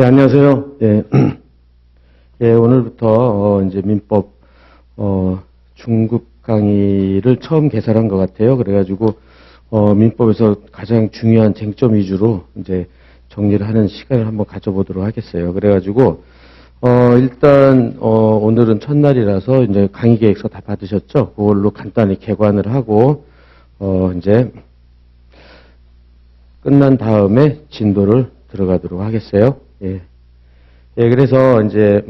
예, 안녕하세요. 예, 예, 오늘부터 이제 민법 중급 강의를 처음 개설한 것 같아요. 그래가지고 민법에서 가장 중요한 쟁점 위주로 이제 정리를 하는 시간을 한번 가져보도록 하겠어요. 그래가지고 일단 오늘은 첫날이라서 이제 강의 계획서 다 받으셨죠? 그걸로 간단히 개관을 하고 이제 끝난 다음에 진도를 들어가도록 하겠어요. 예. 예, 그래서 이제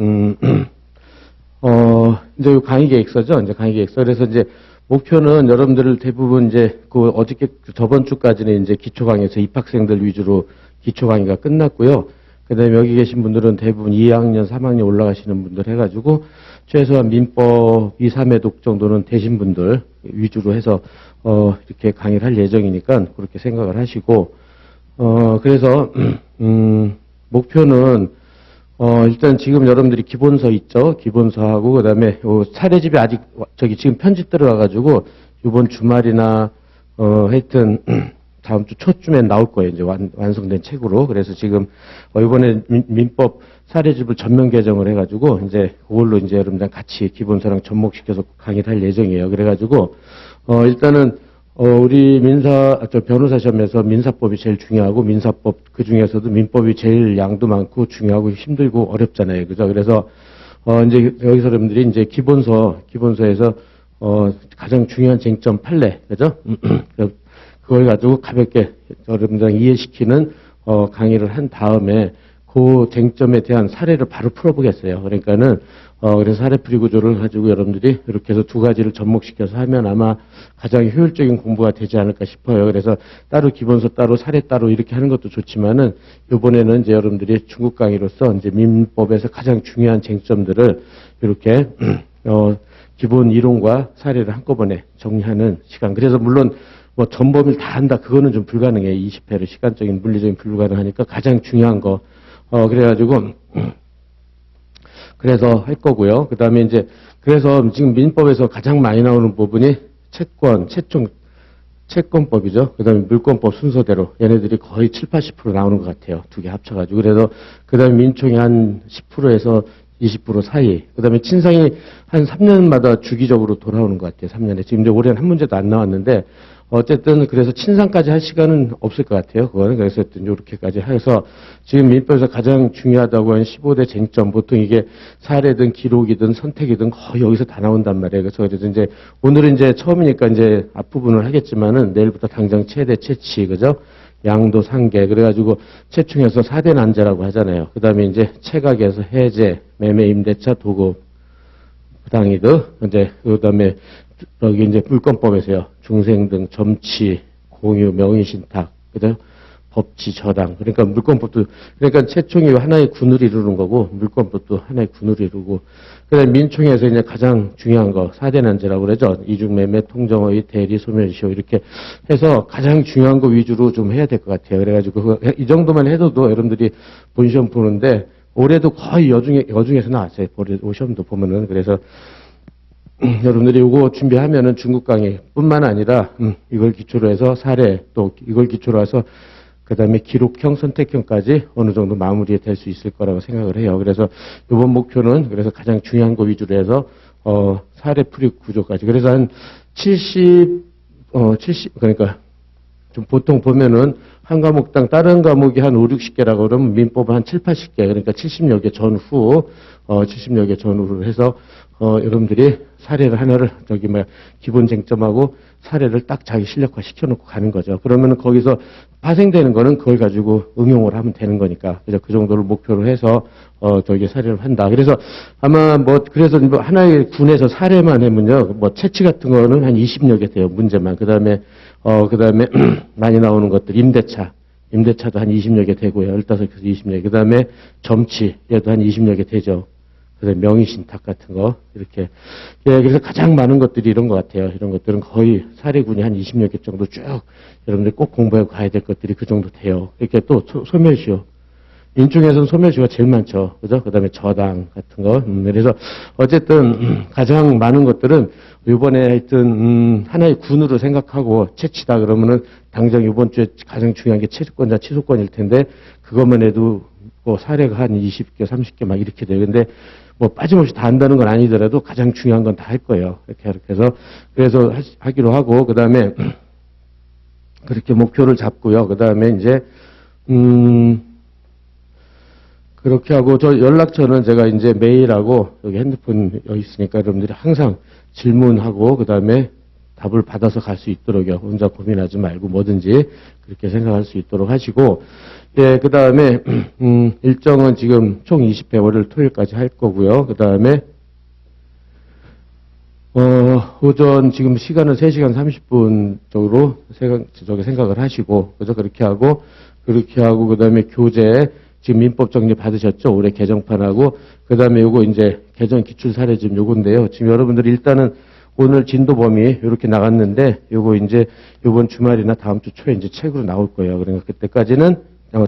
이제 강의 계획서죠. 이제 강의 계획서. 그래서 이제 목표는 여러분들 대부분 이제 그 어저께 저번 주까지는 이제 기초 강의에서 입학생들 위주로 기초 강의가 끝났고요. 그다음에 여기 계신 분들은 대부분 2학년, 3학년 올라가시는 분들 해가지고 최소한 민법 2, 3회독 정도는 되신 분들 위주로 해서 이렇게 강의를 할 예정이니까 그렇게 생각을 하시고 그래서 목표는 일단 지금 여러분들이 기본서 있죠? 기본서하고 그다음에 사례집이 아직 지금 편집 들어가가지고 이번 주말이나 하여튼 다음 주 초쯤엔 나올 거예요. 이제 완성된 책으로. 그래서 지금 이번에 민법 사례집을 전면 개정을 해가지고 이제 그걸로 이제 여러분들 같이 기본서랑 접목시켜서 강의를 할 예정이에요. 그래가지고 일단은 우리 변호사 시험에서 민사법이 제일 중요하고 민사법 그 중에서도 민법이 제일 양도 많고 중요하고 힘들고 어렵잖아요. 그죠? 그래서 이제 여기서 여러분들이 이제 기본서에서 가장 중요한 쟁점 판례, 그죠? 그걸 가지고 가볍게 여러분들 이해시키는 강의를 한 다음에 그 쟁점에 대한 사례를 바로 풀어보겠어요. 그러니까는 그래서 사례풀이 구조를 가지고 여러분들이 이렇게 해서 두 가지를 접목시켜서 하면 아마 가장 효율적인 공부가 되지 않을까 싶어요. 그래서 따로 기본서 따로 사례 따로 이렇게 하는 것도 좋지만은 이번에는 이제 여러분들이 중급 강의로서 이제 민법에서 가장 중요한 쟁점들을 이렇게 기본 이론과 사례를 한꺼번에 정리하는 시간. 그래서 물론 뭐 전범위를 다 한다 그거는 좀 불가능해요. 20회로 시간적인 물리적인 불가능하니까 가장 중요한 거 그래가지고 그래서 할 거고요. 그 다음에 이제, 그래서 지금 민법에서 가장 많이 나오는 부분이 채권법이죠. 그 다음에 물권법 순서대로 얘네들이 거의 7, 80% 나오는 것 같아요. 두 개 합쳐가지고. 그래서 그 다음에 민총이 한 10%에서 20% 사이. 그 다음에 친상이 한 3년마다 주기적으로 돌아오는 것 같아요. 3년에. 지금 이제 올해는 한 문제도 안 나왔는데, 어쨌든 그래서 친상까지 할 시간은 없을 것 같아요. 그거는 그래서 이렇게까지 해서 지금 민법에서 가장 중요하다고 하는 15대 쟁점 보통 이게 사례든 기록이든 선택이든 거의 여기서 다 나온단 말이에요. 그래서 이제 오늘은 이제 처음이니까 이제 앞부분을 하겠지만은 내일부터 당장 최대 채치 그죠? 양도 상계 그래가지고 채충에서 4대 난제라고 하잖아요. 그다음에 이제 채각에서 해제, 매매, 임대차, 도급, 부당이득 이제 그다음에 여기 이제 물권법에서요. 중생 등 점치, 공유, 명의신탁, 그죠? 법치, 저당. 그러니까 물권법도, 그러니까 채총이 하나의 군을 이루는 거고, 물권법도 하나의 군을 이루고, 그 다음에 민총에서 이제 가장 중요한 거, 4대 난제라고 그러죠. 이중매매, 통정허위, 대리, 소멸시효, 이렇게 해서 가장 중요한 거 위주로 좀 해야 될 것 같아요. 그래가지고, 이 정도만 해도 여러분들이 본시험 보는데, 올해도 거의 여중에서 나왔어요. 올해 시험도 보면은. 그래서, 여러분들이 이거 준비하면은 중국 강의 뿐만 아니라, 이걸 기초로 해서 사례, 또 이걸 기초로 해서 그 다음에 기록형, 선택형까지 어느 정도 마무리 될 수 있을 거라고 생각을 해요. 그래서 이번 목표는 그래서 가장 중요한 거 위주로 해서, 사례 풀이 구조까지. 그래서 한 70, 그러니까 좀 보통 보면은 한 과목당 다른 과목이 한 5, 60개라고 그러면 민법은 한 7, 80개. 그러니까 70여 개 전후, 70여 개 전후로 해서, 여러분들이 사례를 하나를 기본 쟁점하고 사례를 딱 자기 실력화 시켜놓고 가는 거죠. 그러면 거기서 파생되는 거는 그걸 가지고 응용을 하면 되는 거니까. 그래서 그 정도를 목표로 해서, 사례를 한다. 그래서 아마 그래서 하나의 군에서 사례만 하면요. 채취 같은 거는 한 20여 개 돼요. 문제만. 그 다음에 많이 나오는 것들, 임대차도 한 20여 개 되고요. 15개에서 20여 개. 그 다음에 점치, 얘도 한 20여 개 되죠. 그래서 명의신탁 같은 거, 이렇게. 예, 그래서 가장 많은 것들이 이런 것 같아요. 이런 것들은 거의 사례군이 한 20여 개 정도 쭉 여러분들 꼭 공부하고 가야 될 것들이 그 정도 돼요. 이렇게 또 소멸시효. 인중에서는 소멸시효가 제일 많죠. 그죠? 그 다음에 저당 같은 거. 그래서 어쨌든 가장 많은 것들은 이번에 하여튼 하나의 군으로 생각하고 채치다 그러면은 당장 이번 주에 가장 중요한 게 채권자 취소권일 텐데 그것만 해도 뭐 사례가 한 20개, 30개 막 이렇게 돼요. 근데 뭐 빠짐없이 다 한다는 건 아니더라도 가장 중요한 건 다 할 거예요. 이렇게 해서 그래서 하기로 하고 그다음에 그렇게 목표를 잡고요. 그다음에 이제 그렇게 하고 저 연락처는 제가 이제 메일하고 여기 핸드폰 여기 있으니까 여러분들이 항상 질문하고 그다음에 답을 받아서 갈 수 있도록요. 혼자 고민하지 말고 뭐든지 그렇게 생각할 수 있도록 하시고 예, 그다음에 일정은 지금 총 20회 월요일 토요일까지 할 거고요. 그다음에 오전 지금 시간은 3시간 30분 쪽으로 생각을 하시고 그죠? 그렇게 하고 그다음에 교재 지금 민법 정리 받으셨죠? 올해 개정판하고 그다음에 요거 이제 개정 기출 사례집 요건데요. 지금 여러분들이 일단은 오늘 진도 범위 이렇게 나갔는데 요거 이제 요번 주말이나 다음 주 초에 이제 책으로 나올 거예요. 그러니까 그때까지는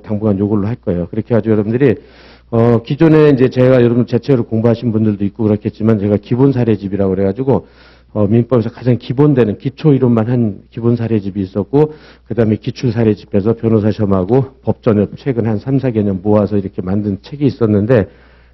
당분간 요걸로 할 거예요. 그렇게 해가지고 여러분들이 기존에 이제 제가 여러분 제 책으로 공부하신 분들도 있고 그렇겠지만 제가 기본 사례집이라고 그래가지고 민법에서 가장 기본되는 기초 이론만 한 기본 사례집이 있었고 그다음에 기출 사례집에서 변호사 시험하고 법전협 최근 한 3, 4개년 모아서 이렇게 만든 책이 있었는데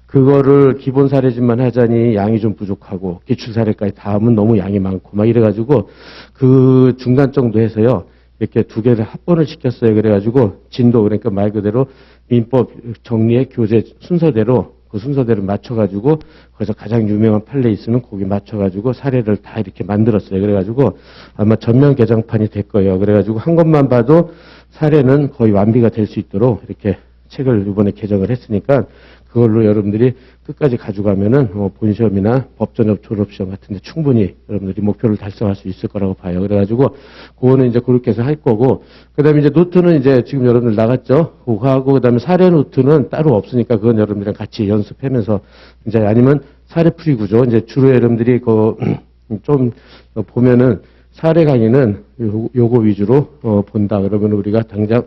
그거를 기본 사례집만 하자니 양이 좀 부족하고 기출 사례까지 다 하면 너무 양이 많고 막 이래가지고 그 중간 정도 해서요. 이렇게 두 개를 합본을 시켰어요. 그래가지고 진도 그러니까 말 그대로 민법 정리의 교재 순서대로 그 순서대로 맞춰가지고 거기서 가장 유명한 판례 있으면 거기 맞춰가지고 사례를 다 이렇게 만들었어요. 그래가지고 아마 전면 개정판이 될 거예요. 그래가지고 한 것만 봐도 사례는 거의 완비가 될 수 있도록 이렇게 책을 이번에 개정을 했으니까 그걸로 여러분들이 끝까지 가져가면은 본시험이나 법전협 졸업시험 같은데 충분히 여러분들이 목표를 달성할 수 있을 거라고 봐요. 그래가지고 그거는 이제 그렇게 해서 할 거고 그다음에 이제 노트는 이제 지금 여러분들 나갔죠. 그거 하고 그다음에 사례 노트는 따로 없으니까 그건 여러분들이랑 같이 연습하면서 이제 아니면 사례 풀이 구조 이제 주로 여러분들이 좀 보면은 사례 강의는 요거 위주로 본다. 그러면 우리가 당장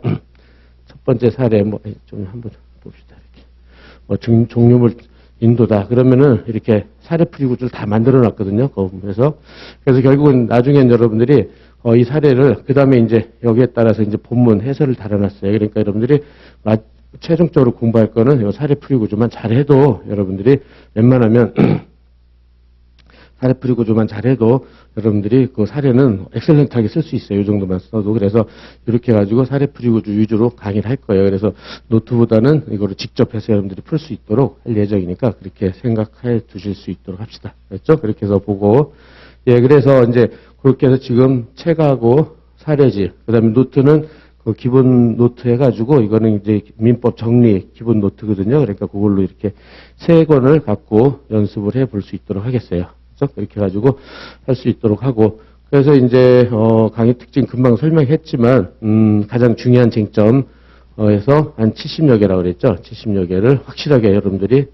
첫 번째 사례 좀 한번 봅시다. 종류물 인도다. 그러면은 이렇게 사례풀이 구조를 다 만들어 놨거든요. 그래서 결국은 나중엔 여러분들이 이 사례를 그 다음에 이제 여기에 따라서 이제 본문 해설을 달아놨어요. 그러니까 여러분들이 최종적으로 공부할 거는 이 사례풀이 구조만 잘해도 여러분들이 웬만하면 사례풀이 구조만 잘해도 여러분들이 그 사례는 엑셀런트하게 쓸 수 있어요. 이 정도만 써도. 그래서 이렇게 해가지고 사례풀이 구조 위주로 강의를 할 거예요. 그래서 노트보다는 이거를 직접 해서 여러분들이 풀 수 있도록 할 예정이니까 그렇게 생각해 두실 수 있도록 합시다. 그렇죠? 그렇게 해서 보고. 예, 그래서 이제 그렇게 해서 지금 책하고 사례집, 그 다음에 노트는 그 기본 노트 해가지고 이거는 이제 민법 정리 기본 노트거든요. 그러니까 그걸로 이렇게 3권을 갖고 연습을 해 볼 수 있도록 하겠어요. 그렇게 해가지고 할 수 있도록 하고 그래서 이제 강의 특징 금방 설명했지만 가장 중요한 쟁점에서 한 70여 개라고 그랬죠. 70여 개를 확실하게 여러분들이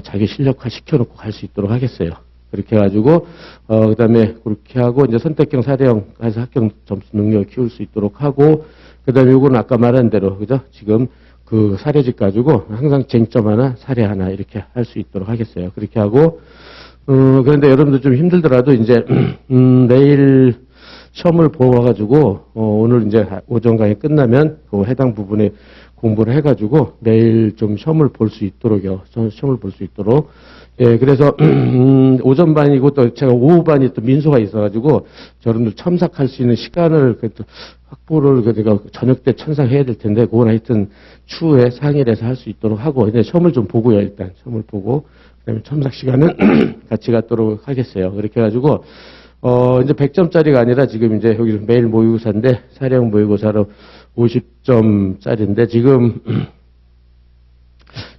자기 실력화 시켜놓고 갈 수 있도록 하겠어요. 그렇게 해가지고 그다음에 그렇게 하고 이제 선택형 사례형 해서 합격 점수 능력을 키울 수 있도록 하고 그다음에 요거는 아까 말한 대로 그죠? 지금 그 사례집 가지고 항상 쟁점 하나 사례 하나 이렇게 할 수 있도록 하겠어요. 그렇게 하고 그런데 여러분들 좀 힘들더라도 이제, 내일 시험을 보고 와가지고, 오늘 이제 오전 강의 끝나면 그 해당 부분에 공부를 해가지고 내일 좀 시험을 볼 수 있도록요. 시험을 볼 수 있도록. 예, 그래서, 오전 반이고 또 제가 오후 반이 또 민소가 있어가지고, 여러분들 첨삭할 수 있는 시간을 확보를 내가 저녁 때 천상해야 될 텐데, 그건 하여튼 추후에 상의해서 할 수 있도록 하고, 근데 시험을 좀 보고요, 일단. 시험을 보고. 그다음에 첨삭 시간은 같이 갖도록 하겠어요. 그렇게 해가지고 이제 100점짜리가 아니라 지금 이제 여기 매일 모의고사인데 사례형 모의고사로 50점짜리인데 지금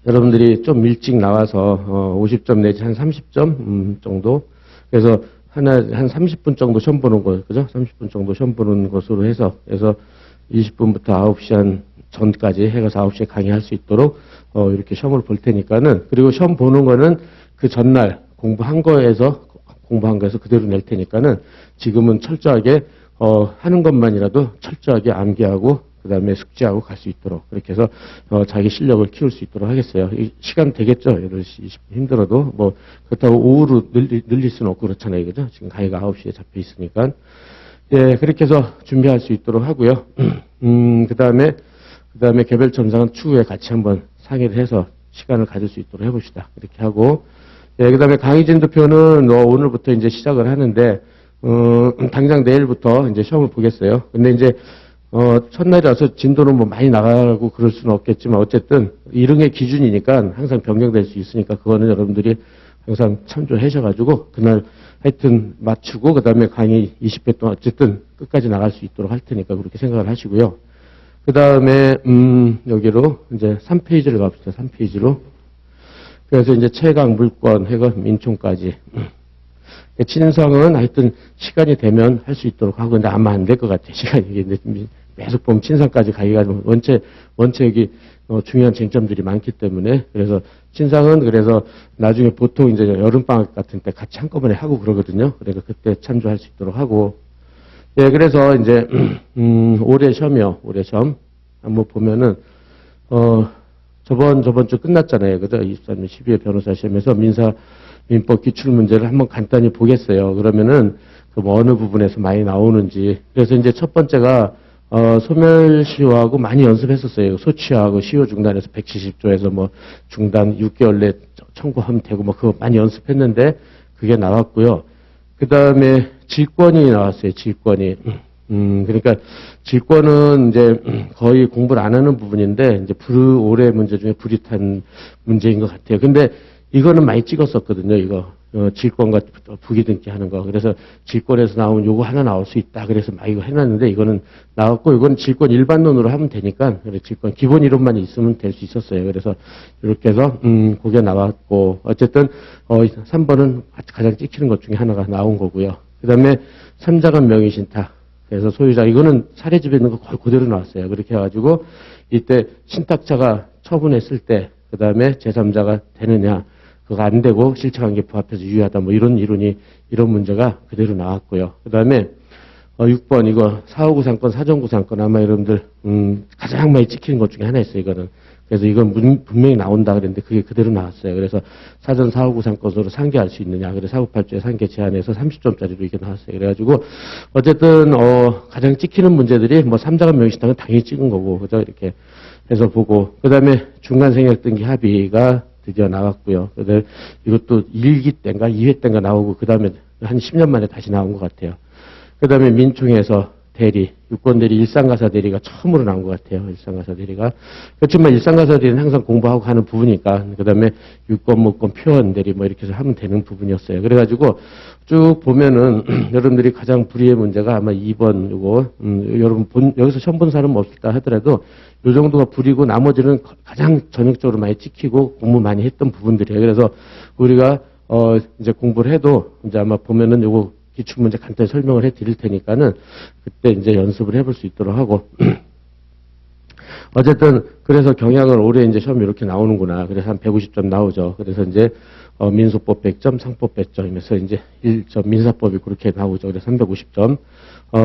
여러분들이 좀 일찍 나와서 50점 내지 한 30점 정도 그래서 한 30분 정도 시험 보는 거 그죠? 30분 정도 시험 보는 것으로 해서 20분부터 9시 한 전까지 해가서 9시에 강의할 수 있도록 이렇게 시험을 볼 테니까는 그리고 시험 보는 거는 그 전날 공부한 거에서 그대로 낼 테니까는 지금은 철저하게 하는 것만이라도 철저하게 암기하고 그다음에 숙지하고 갈 수 있도록 그렇게 해서 자기 실력을 키울 수 있도록 하겠어요. 시간 되겠죠? 8시 20분 힘들어도 뭐 그렇다고 오후로 늘릴 수는 없고 그렇잖아요. 그죠? 지금 강의가 9시에 잡혀 있으니까 예, 그렇게 해서 준비할 수 있도록 하고요. 그다음에 개별 첨삭은 추후에 같이 한번 상의를 해서 시간을 가질 수 있도록 해봅시다. 이렇게 하고, 예, 그 다음에 강의 진도표는 오늘부터 이제 시작을 하는데, 당장 내일부터 이제 시험을 보겠어요. 근데 이제, 첫날이라서 진도는 뭐 많이 나가고 그럴 수는 없겠지만, 어쨌든, 이릉의 기준이니까 항상 변경될 수 있으니까, 그거는 여러분들이 항상 참조하셔가지고, 그날 하여튼 맞추고, 그 다음에 강의 20회 동안 어쨌든 끝까지 나갈 수 있도록 할 테니까 그렇게 생각을 하시고요. 그 다음에, 여기로 이제 3페이지를 갑시다. 3페이지로. 그래서 이제 최강, 물권, 해거, 민총까지. 친성은 하여튼 시간이 되면 할 수 있도록 하고, 근데 아마 안 될 것 같아요. 시간이. 근데 계속 보면 친성까지 가기가 원체 여기 중요한 쟁점들이 많기 때문에. 그래서 친성은 그래서 나중에 보통 이제 여름방학 같은 때 같이 한꺼번에 하고 그러거든요. 그러니까 그때 참조할 수 있도록 하고. 예, 그래서 이제, 올해 시험이요. 올해 시험. 한번 보면은, 저번 주 끝났잖아요. 그죠? 23년 12회 변호사 시험에서 민법 기출 문제를 한번 간단히 보겠어요. 그러면은, 뭐 어느 부분에서 많이 나오는지. 그래서 이제 첫 번째가, 소멸시효하고 많이 연습했었어요. 소취하고 시효 중단에서 170조에서 뭐 중단 6개월 내 청구하면 되고 뭐 그거 많이 연습했는데 그게 나왔고요. 그 다음에 질권이 나왔어요. 질권이. 그러니까 질권은 이제 거의 공부를 안 하는 부분인데 이제 올해 문제 중에 불이 탄 문제인 것 같아요. 근데 이거는 많이 찍었었거든요. 이거 질권과 부기등기 하는 거. 그래서 질권에서 나오면 요거 하나 나올 수 있다. 그래서 막 이거 해놨는데 이거는 나왔고 이건 질권 일반론으로 하면 되니까 그래 질권 기본 이론만 있으면 될 수 있었어요. 그래서 이렇게 해서 그게 나왔고 어쨌든 3번은 가장 찍히는 것 중에 하나가 나온 거고요. 그다음에 삼자간 명의신탁. 그래서 소유자 이거는 사례집에 있는 거 거의 그대로 나왔어요. 그렇게 해가지고 이때 신탁자가 처분했을 때 그다음에 제3자가 되느냐 그거 안 되고 실체관계 부합해서 유효하다 뭐 이런 이론이 이런 문제가 그대로 나왔고요. 그다음에 6번 이거 사후구상권 사전구상권 아마 여러분들 가장 많이 찍히는 것 중에 하나 있어요. 이거는 그래서 이건 분명히 나온다 그랬는데 그게 그대로 나왔어요. 그래서 사전 사후구상권으로 상계할 수 있느냐. 그래서 사후팔주의 상계 제한해서 30점짜리로 이게 나왔어요. 그래가지고 어쨌든 가장 찍히는 문제들이 뭐 삼자간 명의신탁은 당연히 찍은 거고 그죠 이렇게 해서 보고 그다음에 중간생략등기 합의가 드디어 나왔고요. 그다음에 이것도 1기 때인가 2회 때인가 나오고 그다음에 한 10년 만에 다시 나온 것 같아요. 그다음에 민총에서 대리, 유권대리, 일상가사 대리가 처음으로 나온 것 같아요. 일상가사 대리가. 그렇지만 일상가사 대리는 항상 공부하고 하는 부분이니까. 그 다음에 유권, 무권, 표현 대리 뭐 이렇게 해서 하면 되는 부분이었어요. 그래가지고 쭉 보면은 여러분들이 가장 불이의 문제가 아마 2번 요거, 여러분 여기서 시험 본 사람 없다 하더라도 요 정도가 불이고 나머지는 가장 전형적으로 많이 찍히고 공부 많이 했던 부분들이에요. 그래서 우리가 이제 공부를 해도 이제 아마 보면은 요거 기출문제 간단히 설명을 해 드릴 테니까는 그때 이제 연습을 해볼 수 있도록 하고. 어쨌든, 그래서 경향을 올해 이제 시험이 이렇게 나오는구나. 그래서 한 150점 나오죠. 그래서 이제, 민소법 100점, 상법 100점이면서 이제 1점, 민사법이 그렇게 나오죠. 그래서 350점.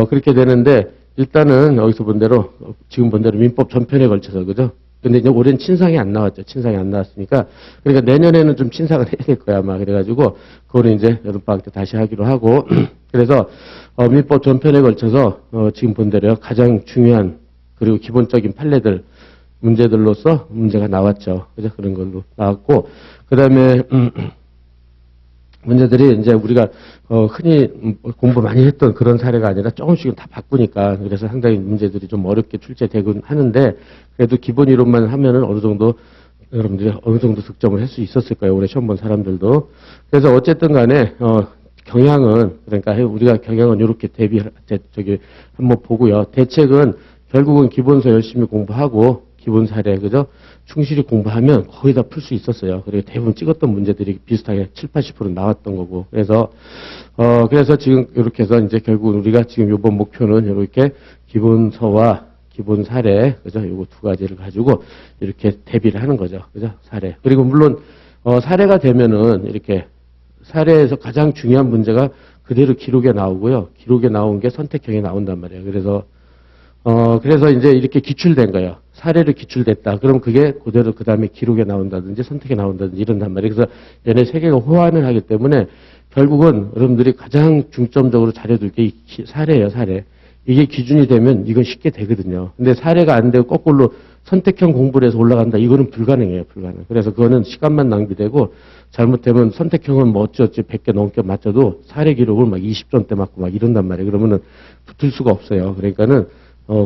그렇게 되는데, 일단은 여기서 본 대로, 지금 본 대로 민법 전편에 걸쳐서, 그죠? 근데 이제 올해는 친상이 안 나왔죠. 친상이 안 나왔으니까. 그러니까 내년에는 좀 친상을 해야 될 거야, 아마. 그래가지고, 그거는 이제 여름방학 때 다시 하기로 하고. 그래서, 민법 전편에 걸쳐서, 지금 본 대로 가장 중요한, 그리고 기본적인 판례들, 문제들로서 문제가 나왔죠. 그죠? 그런 걸로 나왔고. 그 다음에, 문제들이 이제 우리가 흔히 공부 많이 했던 그런 사례가 아니라 조금씩은 다 바꾸니까 그래서 상당히 문제들이 좀 어렵게 출제되곤 하는데 그래도 기본 이론만 하면은 어느 정도 여러분들이 어느 정도 득점을 할 수 있었을 거예요. 올해 시험 본 사람들도. 그래서 어쨌든 간에 경향은 그러니까 우리가 경향은 이렇게 한번 보고요. 대책은 결국은 기본서 열심히 공부하고 기본 사례 그죠? 충실히 공부하면 거의 다 풀 수 있었어요. 그리고 대부분 찍었던 문제들이 비슷하게 70~80% 나왔던 거고. 그래서 지금 이렇게 해서 이제 결국 우리가 지금 이번 목표는 이렇게 기본서와 기본 사례, 그죠? 요거 두 가지를 가지고 이렇게 대비를 하는 거죠. 그죠? 사례. 그리고 물론, 사례가 되면은 이렇게 사례에서 가장 중요한 문제가 그대로 기록에 나오고요. 기록에 나온 게 선택형에 나온단 말이에요. 그래서 이제 이렇게 기출된 거예요. 사례를 기출됐다. 그럼 그게 그대로 그 다음에 기록에 나온다든지 선택에 나온다든지 이런단 말이에요. 그래서 얘네 세 개가 호환을 하기 때문에 결국은 여러분들이 가장 중점적으로 잘해둘 게 사례예요, 사례. 이게 기준이 되면 이건 쉽게 되거든요. 근데 사례가 안 되고 거꾸로 선택형 공부를 해서 올라간다. 이거는 불가능해요. 불가능. 그래서 그거는 시간만 낭비되고 잘못되면 선택형은 뭐 어찌어찌 100개 넘게 맞춰도 사례 기록을 막 20점대 맞고 막 이런단 말이에요. 그러면은 붙을 수가 없어요. 그러니까는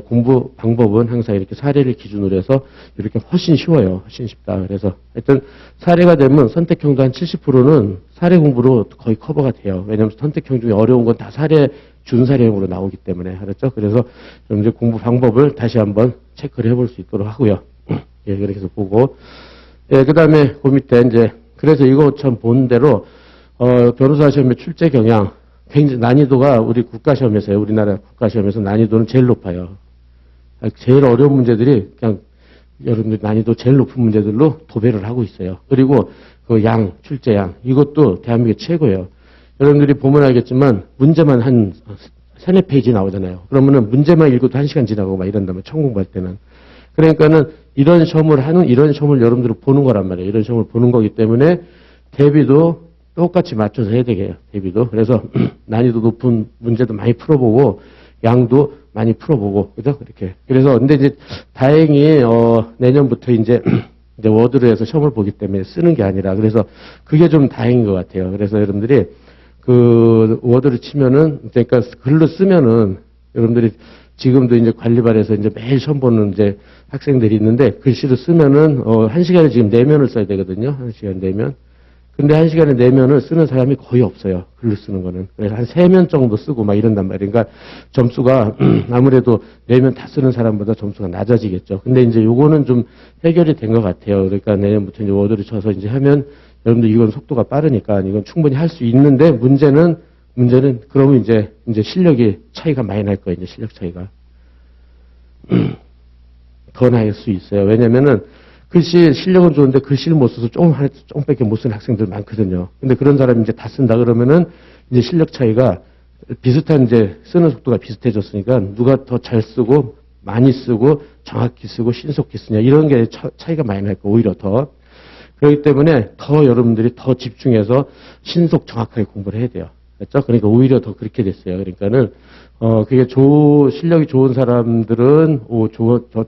공부 방법은 항상 이렇게 사례를 기준으로 해서 이렇게 훨씬 쉬워요. 훨씬 쉽다. 그래서 하여튼 사례가 되면 선택형도 한 70%는 사례 공부로 거의 커버가 돼요. 왜냐하면 선택형 중에 어려운 건 다 사례, 준사례형으로 나오기 때문에. 알았죠? 그래서 좀 이제 공부 방법을 다시 한번 체크를 해볼 수 있도록 하고요. 예, 그렇게 해서 보고. 예, 그 다음에 그 밑에 이제, 그래서 이거 참 본 대로, 변호사 시험의 출제 경향, 굉장히 난이도가 우리 국가시험에서요. 우리나라 국가시험에서 난이도는 제일 높아요. 제일 어려운 문제들이 그냥 여러분들 난이도 제일 높은 문제들로 도배를 하고 있어요. 그리고 그 양, 출제양, 이것도 대한민국 최고예요. 여러분들이 보면 알겠지만 문제만 한 세네 페이지 나오잖아요. 그러면은 문제만 읽어도 1시간 지나고 막 이런다면 처음 공부할 때는. 그러니까는 이런 시험을 여러분들이 보는 거란 말이에요. 이런 시험을 보는 거기 때문에 대비도 똑같이 맞춰서 해야 되게요. 대비도. 그래서 난이도 높은 문제도 많이 풀어보고 양도 많이 풀어보고 그죠? 이렇게. 그래서 근데 이제 다행히 내년부터 이제 워드로 해서 시험을 보기 때문에 쓰는 게 아니라 그래서 그게 좀 다행인 것 같아요. 그래서 여러분들이 그 워드를 치면은 그러니까 글로 쓰면은 여러분들이 지금도 이제 관리반에서 이제 매일 시험 보는 이제 학생들이 있는데 글씨로 쓰면은 1시간에 지금 4면을 써야 되거든요. 1시간 4면. 근데 1시간에 4면을 쓰는 사람이 거의 없어요. 글로 쓰는 거는. 그래서 한 3면 정도 쓰고 막 이런단 말이에요. 그러니까 점수가 아무래도 4면 다 쓰는 사람보다 점수가 낮아지겠죠. 근데 이제 요거는 좀 해결이 된 것 같아요. 그러니까 내년부터 이제 워드를 쳐서 이제 하면 여러분들 이건 속도가 빠르니까 이건 충분히 할 수 있는데 문제는 그러면 이제 실력이 차이가 많이 날 거예요. 이제 실력 차이가. 더 날 수 있어요. 왜냐면은 글씨 실력은 좋은데 글씨를 못 써서 조금밖에 못 쓰는 학생들 많거든요. 근데 그런 사람이 이제 다 쓴다 그러면은 이제 실력 차이가 비슷한 이제 쓰는 속도가 비슷해졌으니까 누가 더 잘 쓰고 많이 쓰고 정확히 쓰고 신속히 쓰냐 이런 게 차이가 많이 날 거예요. 오히려 더. 그렇기 때문에 더 여러분들이 더 집중해서 신속 정확하게 공부를 해야 돼요. 그렇죠? 그러니까 오히려 더 그렇게 됐어요. 그러니까는 그게 실력이 좋은 사람들은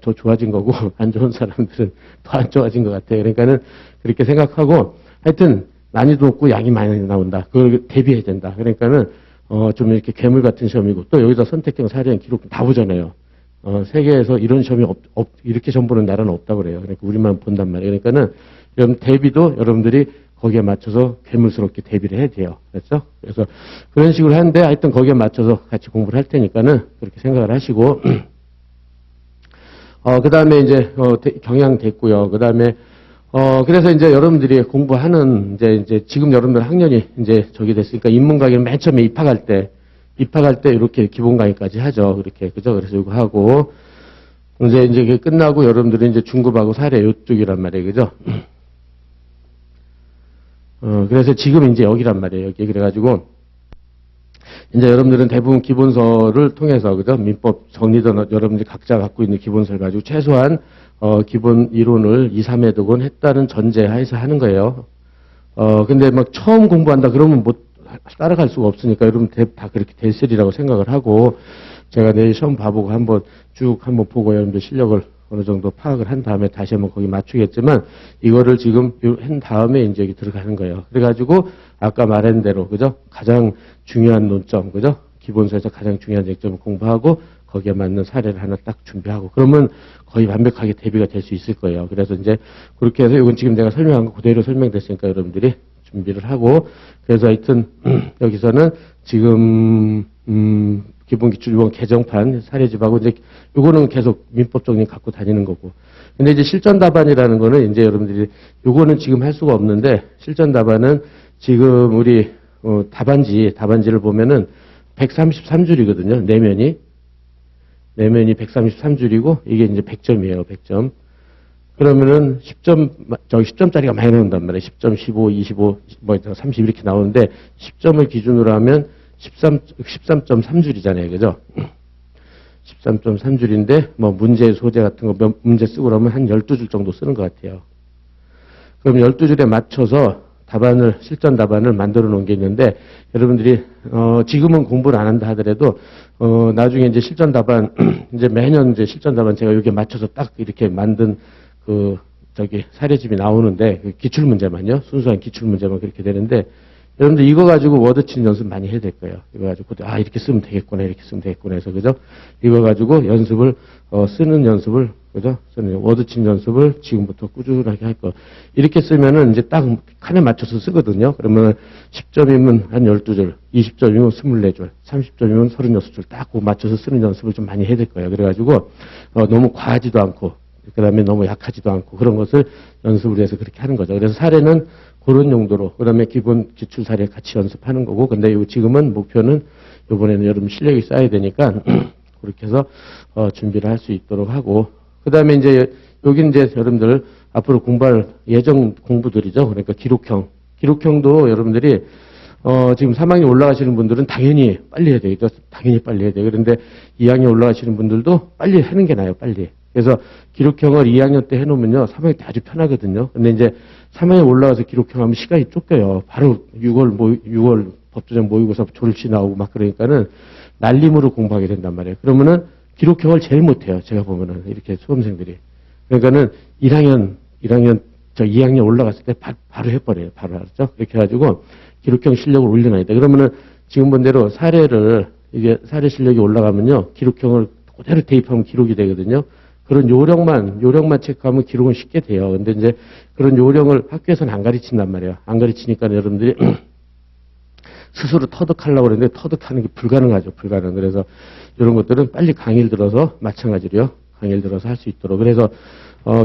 더 좋아진 거고 안 좋은 사람들은 더 안 좋아진 것 같아요. 그러니까는 그렇게 생각하고 하여튼 난이도 높고 양이 많이 나온다. 그걸 대비해야 된다. 그러니까는 좀 이렇게 괴물 같은 시험이고 또 여기다 선택형 사례형 기록 다 보잖아요. 세계에서 이런 시험이 이렇게 시험 보는 나라는 없다고 그래요. 그러니까 우리만 본단 말이에요. 그러니까는 여러분 대비도 여러분들이 거기에 맞춰서 괴물스럽게 대비를 해야 돼요. 그렇죠? 그래서 그런 식으로 하는데 하여튼 거기에 맞춰서 같이 공부를 할 테니까는 그렇게 생각을 하시고 그 다음에 이제 경향 됐고요. 그 다음에 그래서 이제 여러분들이 공부하는 이제 지금 여러분들 학년이 이제 저기 됐으니까 인문 강의는 맨 처음에 입학할 때 이렇게 기본 강의까지 하죠. 이렇게 그죠? 그래서 이거 하고 이제 이게 끝나고 여러분들이 이제 중급하고 사례 요쪽이란 말이에요. 그죠? 그래서 지금 이제 여기란 말이에요. 여기. 그래가지고, 이제 여러분들은 대부분 기본서를 통해서, 그죠? 민법 정리던 여러분들이 각자 갖고 있는 기본서를 가지고 최소한, 기본 이론을 2, 3회독은 했다는 전제하에서 하는 거예요. 근데 막 처음 공부한다 그러면 따라갈 수가 없으니까 여러분 다 그렇게 됐으리라고 생각을 하고, 제가 내일 시험 봐보고 한번 보고 여러분들 실력을 어느 정도 파악을 한 다음에 다시 한번 거기 맞추겠지만 이거를 지금 한 다음에 이제 여기 들어가는 거예요. 그래가지고 아까 말한 대로 그죠? 가장 중요한 논점 그죠? 기본서에서 가장 중요한 쟁점을 공부하고 거기에 맞는 사례를 하나 딱 준비하고 그러면 거의 완벽하게 대비가 될 수 있을 거예요. 그래서 이제 그렇게 해서 이건 지금 내가 설명한 거 그대로 설명됐으니까 여러분들이 준비를 하고 그래서 하여튼 여기서는 지금 기본 기출 이번 개정판 사례집하고 이제 요거는 계속 민법 정리 갖고 다니는 거고. 근데 이제 실전 답안이라는 거는 이제 여러분들이 요거는 지금 할 수가 없는데 실전 답안은 지금 우리 답안지를 보면은 133줄이거든요. 내면이 133줄이고 이게 이제 100점이에요. 100점. 그러면은 10점짜리가 많이 나온단 말이에요. 10점, 15, 25, 30 이렇게 나오는데 10점을 기준으로 하면 13.3줄이잖아요. 그죠? 13.3줄인데, 문제 소재 같은 문제 쓰고 그러면 한 12줄 정도 쓰는 것 같아요. 그럼 12줄에 맞춰서 실전 답안을 만들어 놓은 게 있는데, 여러분들이, 지금은 공부를 안 한다 하더라도, 나중에 이제 실전 답안, 이제 매년 이제 실전 답안 제가 여기에 맞춰서 딱 이렇게 만든 사례집이 나오는데, 그 기출문제만요. 순수한 기출문제만 그렇게 되는데, 여러분들 이거 가지고 워드 치는 연습 많이 해야 될 거예요. 이거 가지고, 이렇게 쓰면 되겠구나, 이렇게 쓰면 되겠구나 해서, 그죠? 이거 가지고 연습을, 쓰는 연습을, 그죠? 워드 치는 연습을 지금부터 꾸준하게 할 거. 이렇게 쓰면은 이제 딱 칸에 맞춰서 쓰거든요. 그러면 10점이면 한 12줄, 20점이면 24줄, 30점이면 36줄 딱 맞춰서 쓰는 연습을 좀 많이 해야 될 거예요. 그래가지고, 너무 과하지도 않고, 그 다음에 너무 약하지도 않고 그런 것을 연습을 해서 그렇게 하는 거죠. 그래서 사례는 그런 용도로, 그 다음에 기본 기출 사례 같이 연습하는 거고, 근데 지금은 목표는 이번에는 여러분 실력이 쌓여야 되니까 그렇게 해서 준비를 할 수 있도록 하고, 그 다음에 이제 여기 이제 여러분들 앞으로 공부할 예정 공부들이죠. 그러니까 기록형도 여러분들이 지금 3학년 올라가시는 분들은 당연히 빨리 해야 돼요. 당연히 빨리 해야 돼요. 그런데 2학년 올라가시는 분들도 빨리 하는 게 나아요. 빨리. 그래서 기록형을 2학년 때 해놓으면요, 3학년 때 아주 편하거든요. 근데 이제 3학년 올라가서 기록형 하면 시간이 쫓겨요. 바로 6월 법조장 모의고사 졸시 나오고 막 그러니까는 날림으로 공부하게 된단 말이에요. 그러면은 기록형을 제일 못해요. 제가 보면은 이렇게 수험생들이. 그러니까는 2학년 올라갔을 때 바로 해버려요. 바로 알았죠? 이렇게 해가지고 기록형 실력을 올려놔야 돼. 그러면은 지금 본 대로 사례 실력이 올라가면요, 기록형을 그대로 대입하면 기록이 되거든요. 그런 요령만 체크하면 기록은 쉽게 돼요. 근데 이제 그런 요령을 학교에서는 안 가르친단 말이에요. 안 가르치니까 여러분들이 스스로 터득하려고 그러는데 터득하는 게 불가능하죠. 불가능. 그래서 이런 것들은 빨리 강의를 들어서 마찬가지로요. 강의를 들어서 할 수 있도록. 그래서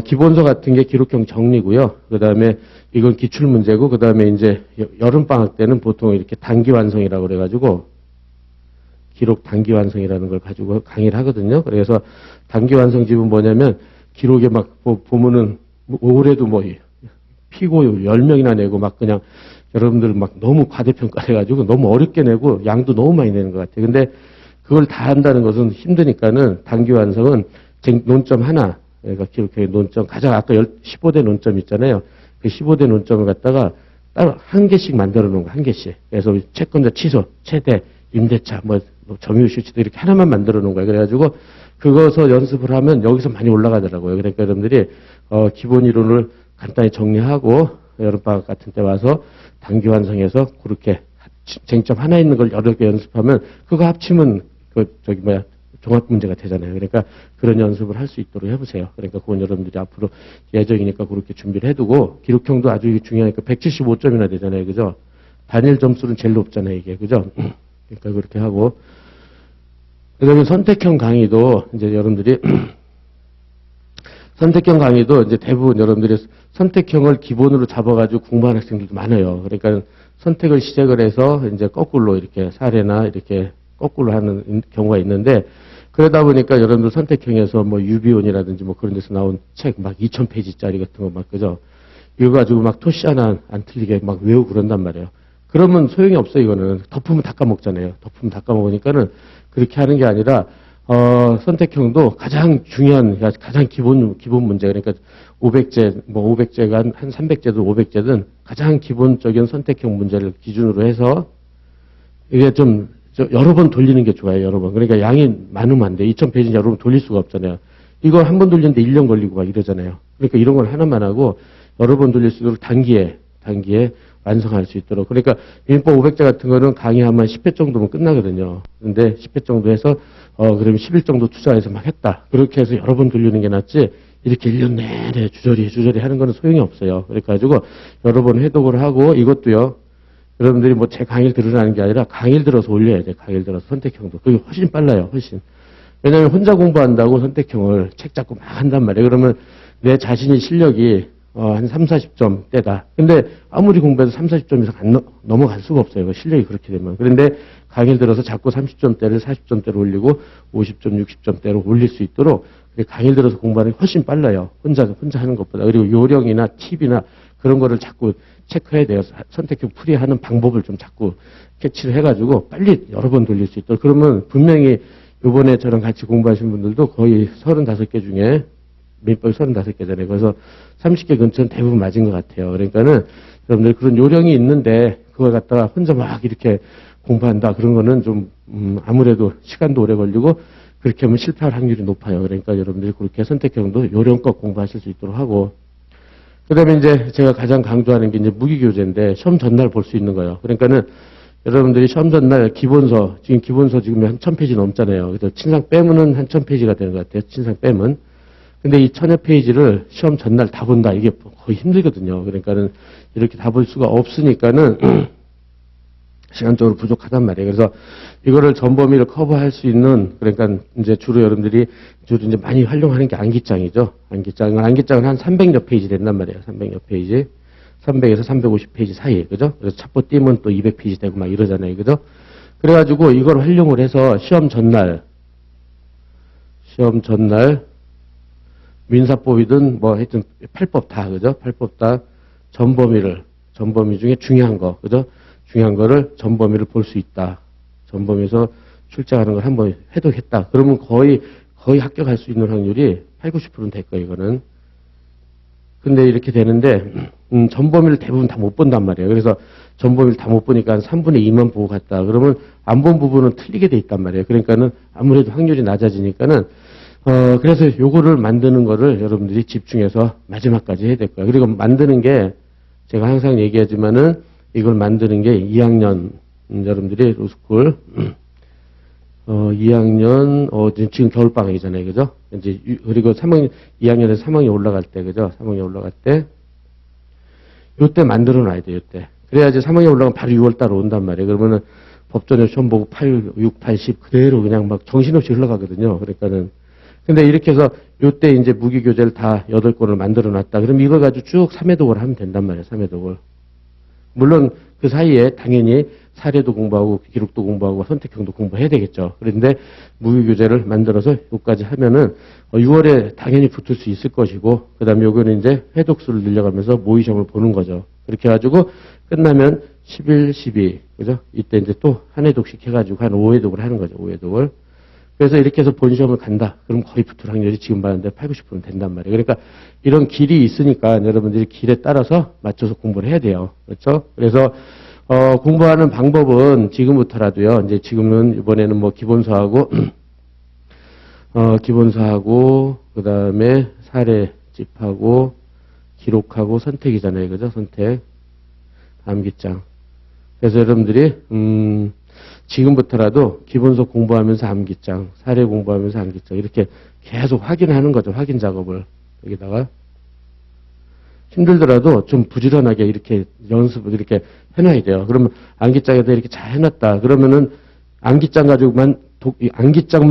기본서 같은 게 기록형 정리고요. 그 다음에 이건 기출 문제고, 그 다음에 이제 여름 방학 때는 보통 이렇게 단기 완성이라고 그래가지고 기록 단기 완성이라는 걸 가지고 강의를 하거든요. 그래서 단기 완성집은 뭐냐면 기록에 막 보면은 올해도 피고 10명이나 내고 막 그냥 여러분들 막 너무 과대평가해가지고 너무 어렵게 내고 양도 너무 많이 내는 것 같아요. 근데 그걸 다 한다는 것은 힘드니까는 단기 완성은 논점 하나, 그러니까 기록형의 논점, 가장 아까 15대 논점 있잖아요. 그 15대 논점을 갖다가 따로 한 개씩 만들어 놓은 거, 한 개씩. 그래서 채권자 취소, 최대, 임대차, 점유율 실치도 이렇게 하나만 만들어 놓은 거예요. 그래가지고 그것을 연습을 하면 여기서 많이 올라가더라고요. 그러니까 여러분들이 기본 이론을 간단히 정리하고 여름방학 같은 때 와서 단기 완성해서 그렇게 쟁점 하나 있는 걸 여러 개 연습하면 그거 합치면 종합 문제가 되잖아요. 그러니까 그런 연습을 할 수 있도록 해보세요. 그러니까 그건 여러분들이 앞으로 예정이니까 그렇게 준비를 해두고, 기록형도 아주 중요하니까 175점이나 되잖아요. 그죠? 단일 점수는 제일 높잖아요. 이게. 그죠? 그러니까 그렇게 하고, 그 다음에 선택형 강의도 이제 여러분들이 선택형 강의도 이제 대부분 여러분들이 선택형을 기본으로 잡아가지고 공부하는 학생들도 많아요. 그러니까 선택을 시작을 해서 이제 거꾸로 이렇게 사례나 이렇게 거꾸로 하는 경우가 있는데, 그러다 보니까 여러분들 선택형에서 유비온이라든지 그런 데서 나온 책 막 2000페이지짜리 같은 거 막, 그죠? 이거 가지고 막 토시 하나 안 틀리게 막 외우고 그런단 말이에요. 그러면 소용이 없어, 이거는. 덮으면 다 까먹잖아요. 덮으면 다 까먹으니까는 그렇게 하는 게 아니라, 선택형도 가장 중요한, 가장 기본 문제. 그러니까 500제, 500제가 한 300제든 500제든 가장 기본적인 선택형 문제를 기준으로 해서 이게 좀 여러 번 돌리는 게 좋아요, 여러 번. 그러니까 양이 많으면 안 돼. 2000페이지 여러 번 돌릴 수가 없잖아요. 이거 한 번 돌리는데 1년 걸리고 막 이러잖아요. 그러니까 이런 걸 하나만 하고 여러 번 돌릴 수 있도록 단기에 완성할 수 있도록. 그러니까 민법 500제 같은 거는 강의하면 10회 정도면 끝나거든요. 근데 10회 정도 해서, 그러면 10일 정도 투자해서 막 했다. 그렇게 해서 여러 번 돌리는 게 낫지, 이렇게 1년 내내 주저리 하는 거는 소용이 없어요. 그래가지고 여러 번 해독을 하고, 이것도요, 여러분들이 제 강의를 들으라는 게 아니라 강의를 들어서 올려야 돼. 강의를 들어서 선택형도. 그게 훨씬 빨라요. 훨씬. 왜냐면 혼자 공부한다고 선택형을 책 잡고 막 한단 말이에요. 그러면 내 자신의 실력이 한 3, 40점 대다. 근데 아무리 공부해도 3, 40점 이상 넘어갈 수가 없어요. 실력이 그렇게 되면. 그런데 강의를 들어서 자꾸 30점대를 40점대로 올리고 50점, 60점대로 올릴 수 있도록 강의를 들어서 공부하는 게 훨씬 빨라요. 혼자 하는 것보다. 그리고 요령이나 팁이나 그런 거를 자꾸 체크해야 돼요. 선택형 풀이하는 방법을 좀 자꾸 캐치를 해가지고 빨리 여러 번 돌릴 수 있도록. 그러면 분명히 이번에 저랑 같이 공부하신 분들도 거의 35개 중에 민법이 35개잖아요. 그래서 30개 근처는 대부분 맞은 것 같아요. 그러니까는 여러분들 그런 요령이 있는데 그걸 갖다가 혼자 막 이렇게 공부한다. 그런 거는 좀, 아무래도 시간도 오래 걸리고 그렇게 하면 실패할 확률이 높아요. 그러니까 여러분들이 그렇게 선택형도 요령껏 공부하실 수 있도록 하고. 그 다음에 이제 제가 가장 강조하는 게 이제 무기교재인데 시험 전날 볼 수 있는 거예요. 그러니까는 여러분들이 시험 전날 기본서, 지금 기본서 지금 한 1000페이지 넘잖아요. 그래서 친상 빼면은 한 1000페이지가 되는 것 같아요. 친상 빼면. 근데 이 1000여 페이지를 시험 전날 다 본다. 이게 거의 힘들거든요. 그러니까는 이렇게 다 볼 수가 없으니까는 시간적으로 부족하단 말이에요. 그래서 이거를 전 범위를 커버할 수 있는, 그러니까 이제 주로 여러분들이 주로 이제 많이 활용하는 게 암기장이죠. 암기장은 한 300여 페이지 된단 말이에요. 300여 페이지. 300에서 350페이지 사이. 그죠? 그래서 첩보 띄면 또 200페이지 되고 막 이러잖아요. 그죠? 그래가지고 이걸 활용을 해서 시험 전날, 민사법이든 뭐 하여튼 8법 다, 그죠? 8법 다 전범위 중에 중요한 거, 그죠? 중요한 거를 전범위를 볼 수 있다. 전범위에서 출제하는 걸 한번 해독했다. 그러면 거의 합격할 수 있는 확률이 80, 90%는 될 거예요, 이거는. 근데 이렇게 되는데, 전범위를 대부분 다 못 본단 말이에요. 그래서 전범위를 다 못 보니까 한 3분의 2만 보고 갔다. 그러면 안 본 부분은 틀리게 돼 있단 말이에요. 그러니까는 아무래도 확률이 낮아지니까는, 그래서 요거를 만드는 거를 여러분들이 집중해서 마지막까지 해야 될 거예요. 그리고 만드는 게 제가 항상 얘기하지만은 이걸 만드는 게 2학년, 여러분들이 로스쿨, 2학년, 지금 겨울방학이잖아요. 그죠? 이제, 그리고 2학년에서 3학년 올라갈 때, 그죠? 3학년 올라갈 때, 요때 만들어 놔야 돼요, 요때. 그래야지 3학년 올라가면 바로 6월달 온단 말이에요. 그러면은 법전에 시험 보고 8, 6, 8, 10 그대로 그냥 막 정신없이 흘러가거든요. 그러니까는. 근데 이렇게 해서 요때 이제 무기교재를 다 8권을 만들어 놨다. 그럼 이걸 가지고 쭉 3회독을 하면 된단 말이에요, 3회독을. 물론 그 사이에 당연히 사례도 공부하고 기록도 공부하고 선택형도 공부해야 되겠죠. 그런데 무기교재를 만들어서 요까지 하면은 6월에 당연히 붙을 수 있을 것이고, 그 다음에 요거는 이제 회독수를 늘려가면서 모의시험을 보는 거죠. 그렇게 해가지고 끝나면 11, 12, 그죠? 이때 이제 또 한 회독씩 해가지고 한 5회독을 하는 거죠, 5회독을. 그래서 이렇게 해서 본시험을 간다. 그럼 거의 붙을 확률이 지금 봤는데 80, 90%는 된단 말이에요. 그러니까 이런 길이 있으니까 여러분들이 길에 따라서 맞춰서 공부를 해야 돼요. 그렇죠? 그래서 공부하는 방법은 지금부터라도요. 이제 지금은 이번에는 뭐 기본서하고 그다음에 사례집하고 기록하고 선택이잖아요. 그죠? 선택. 암기장. 그래서 여러분들이 지금부터라도 기본서 공부하면서 암기장, 사례 공부하면서 암기장 이렇게 계속 확인하는 거죠. 확인 작업을 여기다가 힘들더라도 좀 부지런하게 이렇게 연습을 이렇게 해놔야 돼요. 그러면 암기장에다 이렇게 잘 해놨다. 그러면은 암기장만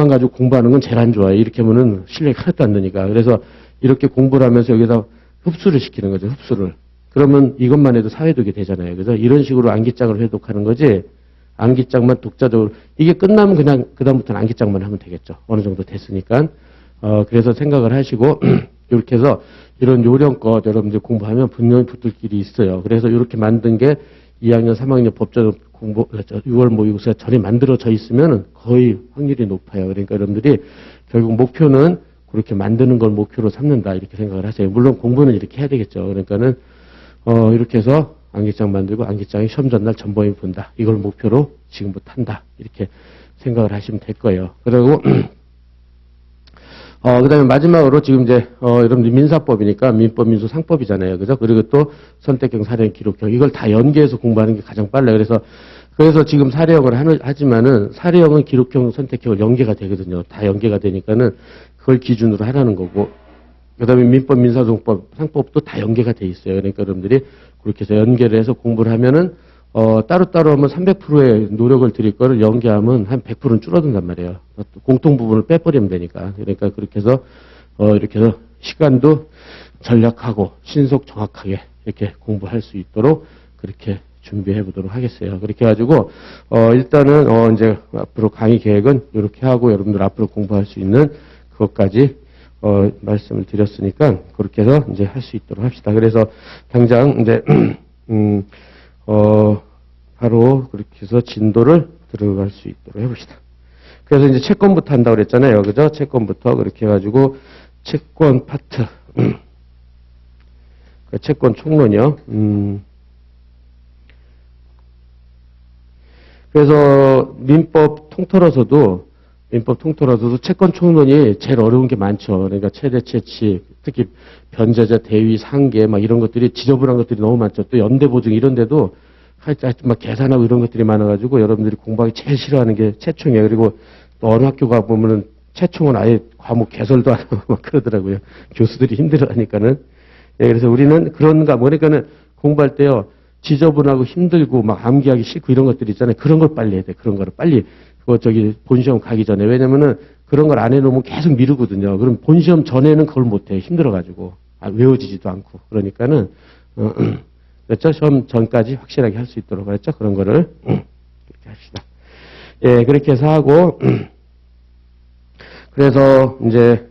가지고 공부하는 건 제일 안 좋아요. 이렇게 하면은 실력이 하나도 안 되니까. 그래서 이렇게 공부를 하면서 여기다 흡수를 시키는 거죠. 흡수를. 그러면 이것만 해도 사회독이 되잖아요. 그죠? 이런 식으로 암기장을 회독하는 거지. 암기장만 독자적으로 이게 끝나면 그냥 그다음부터는 암기장만 하면 되겠죠. 어느 정도 됐으니까. 그래서 생각을 하시고 이렇게 해서 이런 요령껏 여러분들 공부하면 분명히 붙을 길이 있어요. 그래서 이렇게 만든 게 2학년, 3학년 법전 공부 6월 모의고사 전에 만들어져 있으면 거의 확률이 높아요. 그러니까 여러분들이 결국 목표는 그렇게 만드는 걸 목표로 삼는다 이렇게 생각을 하세요. 물론 공부는 이렇게 해야 되겠죠. 그러니까는 이렇게 해서 암기장 만들고 암기장이 시험 전날 전범위 본다. 이걸 목표로 지금부터 한다. 이렇게 생각을 하시면 될 거예요. 그리고 그 다음에 마지막으로 지금 이제 여러분들 민사법이니까 민법, 민소, 상법이잖아요. 그죠? 그리고 또 선택형, 사례형, 기록형 이걸 다 연계해서 공부하는 게 가장 빨라요. 그래서 지금 사례형을 하지만은 사례형은 기록형, 선택형을 연계가 되거든요. 다 연계가 되니까는 그걸 기준으로 하라는 거고. 그 다음에 민법, 민사소송법, 상법도 다 연계가 돼 있어요. 그러니까 여러분들이 그렇게 해서 연계를 해서 공부를 하면은, 따로따로 하면 300%의 노력을 들일 거를 연계하면 한 100%는 줄어든단 말이에요. 공통 부분을 빼버리면 되니까. 그러니까 그렇게 해서, 이렇게 해서 시간도 전략하고 신속 정확하게 이렇게 공부할 수 있도록 그렇게 준비해 보도록 하겠어요. 그렇게 해가지고, 일단은, 이제 앞으로 강의 계획은 이렇게 하고 여러분들 앞으로 공부할 수 있는 그것까지 말씀을 드렸으니까 그렇게 해서 이제 할 수 있도록 합시다. 그래서 당장 이제 바로 그렇게 해서 진도를 들어갈 수 있도록 해봅시다. 그래서 이제 채권부터 한다고 그랬잖아요. 그죠? 채권부터 그렇게 해가지고 채권 파트. 그 채권 총론이요. 그래서 민법 통틀어서도 채권 총론이 제일 어려운 게 많죠. 그러니까 최대 채치, 특히 변제자, 대위, 상계 막 이런 것들이 지저분한 것들이 너무 많죠. 또 연대 보증 이런 데도 하여튼 막 계산하고 이런 것들이 많아가지고 여러분들이 공부하기 제일 싫어하는 게 채총이에요. 그리고 또 어느 학교 가보면은 채총은 아예 과목 개설도 안 하고 막 그러더라고요. 교수들이 힘들어하니까는. 예, 그래서 우리는 그런가, 그러니까는 공부할 때요, 지저분하고 힘들고 막 암기하기 싫고 이런 것들 있잖아요. 그런 걸 빨리 해야 돼. 그런 거를 빨리. 그거 본시험 가기 전에. 왜냐면은 그런 걸 안 해놓으면 계속 미루거든요. 그럼 본시험 전에는 그걸 못해. 힘들어가지고. 외워지지도 않고. 그러니까는, 그렇죠? 시험 전까지 확실하게 할 수 있도록 그랬죠? 그런 거를. 그렇게 합시다. 예, 그렇게 해서 하고, 그래서 이제,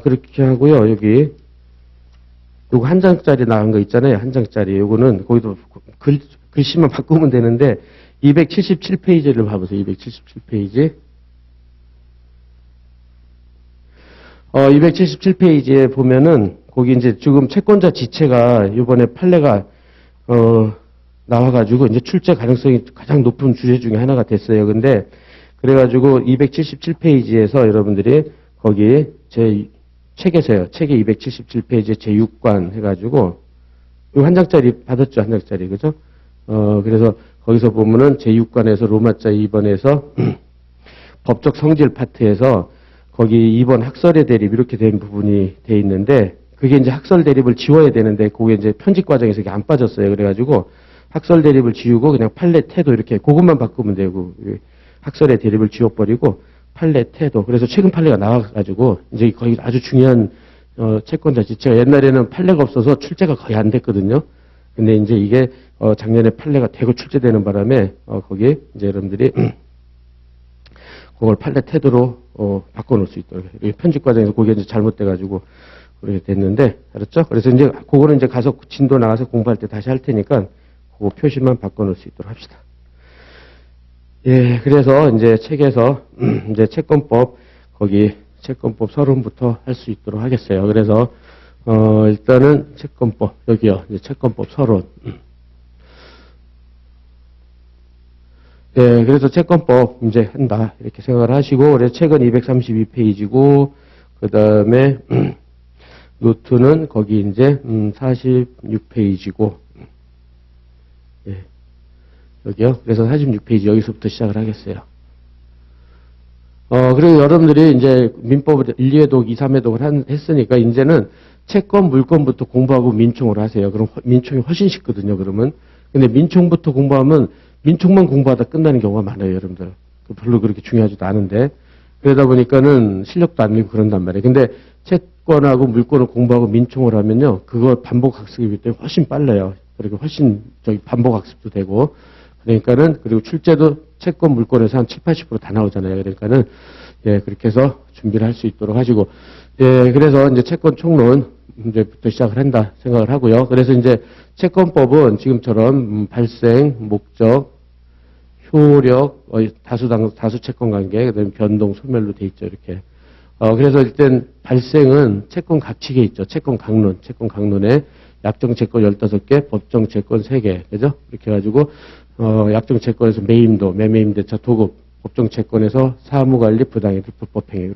그렇게 하고요. 여기, 요거 한 장짜리 나간 거 있잖아요. 한 장짜리. 요거는 거기도 글씨만 바꾸면 되는데 277페이지를 봐보세요. 277페이지. 277페이지에 보면은 거기 이제 지금 채권자 지체가 이번에 판례가 나와가지고 이제 출제 가능성이 가장 높은 주제 중에 하나가 됐어요. 근데 그래가지고 277페이지에서 여러분들이 거기 책에서요. 책의 277페이지에 제6관 해가지고, 요 한 장짜리 받았죠. 한 장짜리. 그죠? 그래서 거기서 보면은 제6관에서 로마자 2번에서 법적 성질 파트에서 거기 2번 학설의 대립 이렇게 된 부분이 돼 있는데, 그게 이제 학설 대립을 지워야 되는데, 그게 이제 편집 과정에서 이게 안 빠졌어요. 그래가지고 학설 대립을 지우고 그냥 판례 태도 이렇게 그것만 바꾸면 되고, 학설의 대립을 지워버리고, 판례 태도. 그래서 최근 판례가 나와가지고, 이제 거의 아주 중요한, 채권자 지체가 옛날에는 판례가 없어서 출제가 거의 안 됐거든요. 근데 이제 이게, 작년에 판례가 되고 출제되는 바람에, 거기, 이제 여러분들이, 그걸 판례 태도로, 바꿔놓을 수 있도록. 편집 과정에서 그게 이제 잘못돼가지고, 그렇게 됐는데, 알았죠? 그래서 이제, 그거는 이제 가서 진도 나가서 공부할 때 다시 할 테니까, 그거 표시만 바꿔놓을 수 있도록 합시다. 예, 그래서 이제 책에서 이제 채권법 거기 채권법 서론부터 할 수 있도록 하겠어요. 그래서 일단은 채권법 여기요. 이제 채권법 서론. 예, 그래서 채권법 이제 한다 이렇게 생각을 하시고 그래서 책은 232페이지고 그다음에 노트는 거기 이제 46페이지고 예. 여기요. 그래서 46페이지 여기서부터 시작을 하겠어요. 그리고 여러분들이 이제 민법을 1, 2회독, 2, 3회독을 했으니까 이제는 채권, 물권부터 공부하고 민총을 하세요. 그럼 민총이 훨씬 쉽거든요, 그러면. 근데 민총부터 공부하면 민총만 공부하다 끝나는 경우가 많아요, 여러분들. 별로 그렇게 중요하지도 않은데. 그러다 보니까는 실력도 안 늘고 그런단 말이에요. 근데 채권하고 물권을 공부하고 민총을 하면요, 그거 반복 학습이기 때문에 훨씬 빨라요. 그리고 훨씬 반복 학습도 되고. 그러니까는, 그리고 출제도 채권 물권에서 한 70, 80% 다 나오잖아요. 그러니까는, 예, 그렇게 해서 준비를 할 수 있도록 하시고, 예, 그래서 이제 채권 총론, 이제부터 시작을 한다 생각을 하고요. 그래서 이제 채권법은 지금처럼 발생, 목적, 효력, 다수 채권 관계, 그 다음에 변동, 소멸로 돼 있죠. 이렇게. 그래서 일단 발생은 채권 각칙에 있죠. 채권 강론에 약정 채권 15개, 법정 채권 3개. 그죠? 이렇게 해가지고, 약정 채권에서 매임도, 매매임대차 도급, 법정 채권에서 사무관리, 부당해, 불법행위,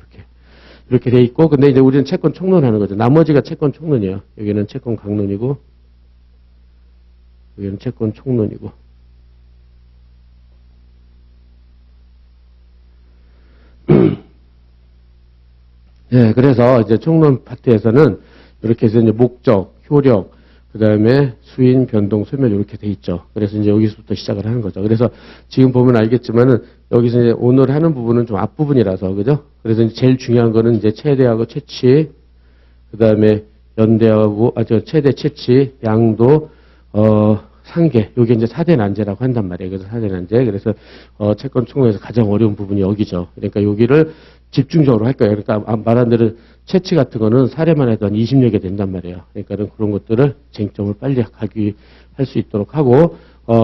이렇게 돼 있고, 근데 이제 우리는 채권 총론하는 거죠. 나머지가 채권 총론이에요. 여기는 채권 강론이고, 여기는 채권 총론이고. 예, 그래서 이제 총론 파트에서는 이렇게 해서 이제 목적, 효력, 그 다음에 수인, 변동, 소멸 이렇게 돼 있죠. 그래서 이제 여기서부터 시작을 하는 거죠. 그래서 지금 보면 알겠지만은 여기서 이제 오늘 하는 부분은 좀 앞부분이라서, 그죠? 그래서 이제 제일 중요한 거는 이제 최대하고 채취, 그 다음에 연대하고, 최대 채취, 양도, 상계. 요게 이제 4대 난제라고 한단 말이에요. 그래서 4대 난제. 그래서, 채권 총론에서 가장 어려운 부분이 여기죠. 그러니까 여기를 집중적으로 할 거예요. 그러니까 말한 대로 채취 같은 거는 사례만 해도 한 20여 개 된단 말이에요. 그러니까 그런 것들을 쟁점을 빨리 할 수 있도록 하고,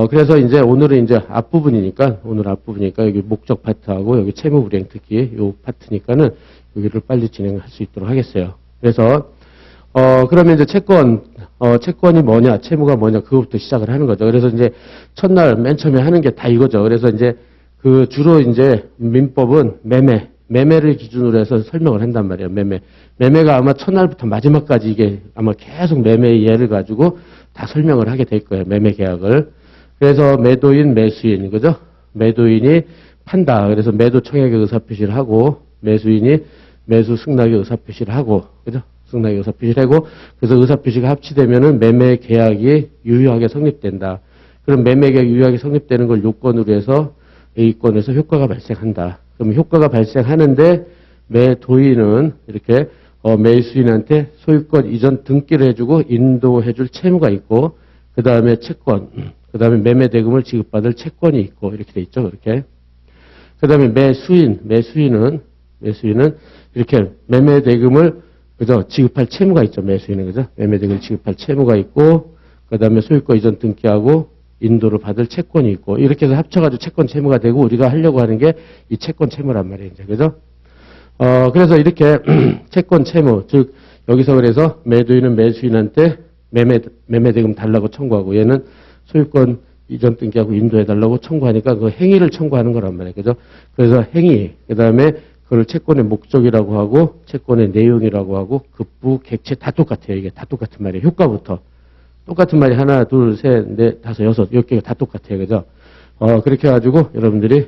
그래서 이제 오늘은 이제 오늘 앞부분이니까 여기 목적 파트하고 여기 채무 불이행 특기 요 파트니까는 여기를 빨리 진행할 수 있도록 하겠어요. 그래서, 그러면 이제 채권이 뭐냐, 채무가 뭐냐, 그거부터 시작을 하는 거죠. 그래서 이제 첫날 맨 처음에 하는 게 다 이거죠. 그래서 이제 주로 이제 민법은 매매를 기준으로 해서 설명을 한단 말이에요. 매매가 아마 첫날부터 마지막까지 이게 아마 계속 매매의 예를 가지고 다 설명을 하게 될 거예요. 매매 계약을. 그래서 매도인, 매수인, 그죠? 매도인이 판다. 그래서 매도 청약의 의사표시를 하고, 매수인이 매수 승낙의 의사표시를 하고, 그죠? 승낙의 의사표시를 하고, 그래서 의사표시가 합치되면은 매매 계약이 유효하게 성립된다. 그럼 매매 계약이 유효하게 성립되는 걸 요건으로 해서 A권에서 효과가 발생한다. 그럼 효과가 발생하는데 매도인은 이렇게 매수인한테 소유권 이전 등기를 해주고 인도해줄 채무가 있고, 그 다음에 채권, 그 다음에 매매 대금을 지급받을 채권이 있고, 이렇게 돼 있죠. 그렇게. 그 다음에 매수인은 이렇게 매매 대금을, 그죠? 지급할 채무가 있죠. 매수인은, 그죠? 매매 대금을 지급할 채무가 있고, 그 다음에 소유권 이전 등기하고, 인도를 받을 채권이 있고, 이렇게 해서 합쳐가지고 채권 채무가 되고, 우리가 하려고 하는 게 이 채권 채무란 말이에요. 이제, 그죠? 그래서 이렇게 채권 채무, 즉, 여기서 그래서 매도인은 매수인한테 매매 대금 달라고 청구하고, 얘는 소유권 이전 등기하고 인도해달라고 청구하니까 그 행위를 청구하는 거란 말이에요. 그죠? 그래서 행위, 그 다음에 그걸 채권의 목적이라고 하고, 채권의 내용이라고 하고, 급부, 객체 다 똑같아요. 이게 다 똑같은 말이에요. 효과부터. 똑같은 말이 하나, 둘, 셋, 넷, 다섯, 여섯, 몇 개가 다 똑같아요. 그죠? 그렇게 해가지고 여러분들이